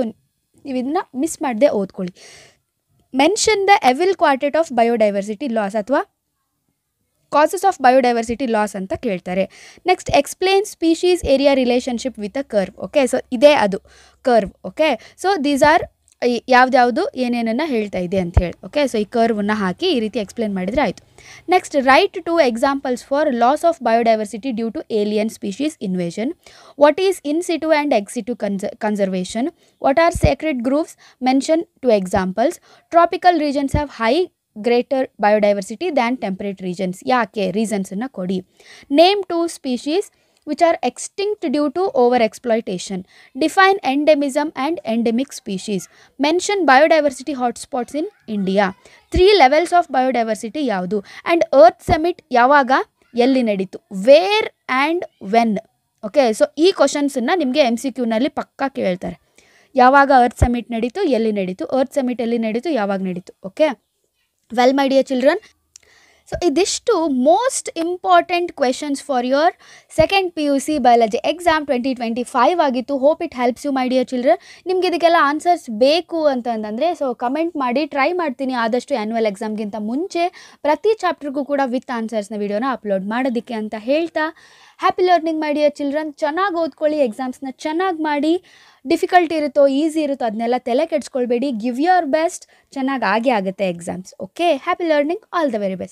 ನೀವು ಇದನ್ನ ಮಿಸ್ ಮಾಡದೆ ಓದ್ಕೊಳ್ಳಿ. Mention the evil quartet of biodiversity loss ಅಥವಾ ಕಾಸಸ್ ಆಫ್ ಬಯೋಡೈವರ್ಸಿಟಿ ಲಾಸ್ ಅಂತ ಕೇಳ್ತಾರೆ. Next explain species area relationship with a curve. Okay, so ಇದೇ ಅದು curve. Okay, so these are ಯಾವ್ದು ಏನೇನನ್ನು ಹೇಳ್ತಾ ಇದೆ ಅಂತ ಹೇಳಿ. ಓಕೆ, ಸೊ ಈ ಕರ್ವನ್ನ ಹಾಕಿ ಈ ರೀತಿ ಎಕ್ಸ್ಪ್ಲೇನ್ ಮಾಡಿದರೆ ಆಯಿತು. Next write 2 examples for loss of biodiversity due to alien species invasion. What is in situ and ex situ conservation. What are sacred groves. Mention 2 examples. Tropical regions have high greater biodiversity than temperate regions. ಯಾಕೆ, ರೀಸನ್ಸನ್ನು ಕೊಡಿ. Name 2 species which are extinct due to over-exploitation. Define endemism and endemic species. Mention biodiversity hotspots in India. 3 levels of biodiversity ಯಾವುದು. And Earth Summit ಯಾವಾಗ, ಎಲ್ಲಿ ನಡೀತು. Where and when. Okay, so ಈ ಕ್ವಶನ್ಸನ್ನು ನಿಮಗೆ MCQನಲ್ಲಿ ಪಕ್ಕಾ ಕೇಳ್ತಾರೆ. ಯಾವಾಗ ಅರ್ತ್ ಸಮಿಟ್ ನಡೀತು, ಎಲ್ಲಿ ನಡೀತು, ಅರ್ತ್ ಸಮಿಟ್ ಎಲ್ಲಿ ನಡೀತು, ಯಾವಾಗ ನಡೀತು. Okay, well my dear children, so ಇದಿಷ್ಟು most important questions for your second PUC biology exam 2025 ಆಗಿತ್ತು. Hope it helps you my dear children. ನಿಮ್ಗೆ ಇದಕ್ಕೆಲ್ಲ ಆನ್ಸರ್ಸ್ ಬೇಕು ಅಂತಂದರೆ ಸೊ ಕಮೆಂಟ್ ಮಾಡಿ, ಟ್ರೈ ಮಾಡ್ತೀನಿ ಆದಷ್ಟು ಆ್ಯನ್ಯುವಲ್ ಎಕ್ಸಾಮ್ಗಿಂತ ಮುಂಚೆ ಪ್ರತಿ ಚಾಪ್ಟರ್ಗೂ ಕೂಡ ವಿತ್ ಆನ್ಸರ್ಸ್ನ ವಿಡಿಯೋನ ಅಪ್ಲೋಡ್ ಮಾಡೋದಕ್ಕೆ ಅಂತ ಹೇಳ್ತಾ, ಹ್ಯಾಪಿ ಲರ್ನಿಂಗ್ ಮೈ ಡಿಯರ್ ಚಿಲ್ಡ್ರನ್. ಚೆನ್ನಾಗಿ ಓದ್ಕೊಳ್ಳಿ, ಎಕ್ಸಾಮ್ಸ್ನ ಚೆನ್ನಾಗಿ ಮಾಡಿ. ಡಿಫಿಕಲ್ಟ್ ಇರುತ್ತೋ ಈಸಿ ಇರುತ್ತೋ ಅದನ್ನೆಲ್ಲ ತಲೆ ಕೆಡಿಸ್ಕೊಳ್ಬೇಡಿ. Give your best. ಚೆನ್ನಾಗಿ ಆಗೇ ಆಗುತ್ತೆ exams. Okay, happy learning, all the very best.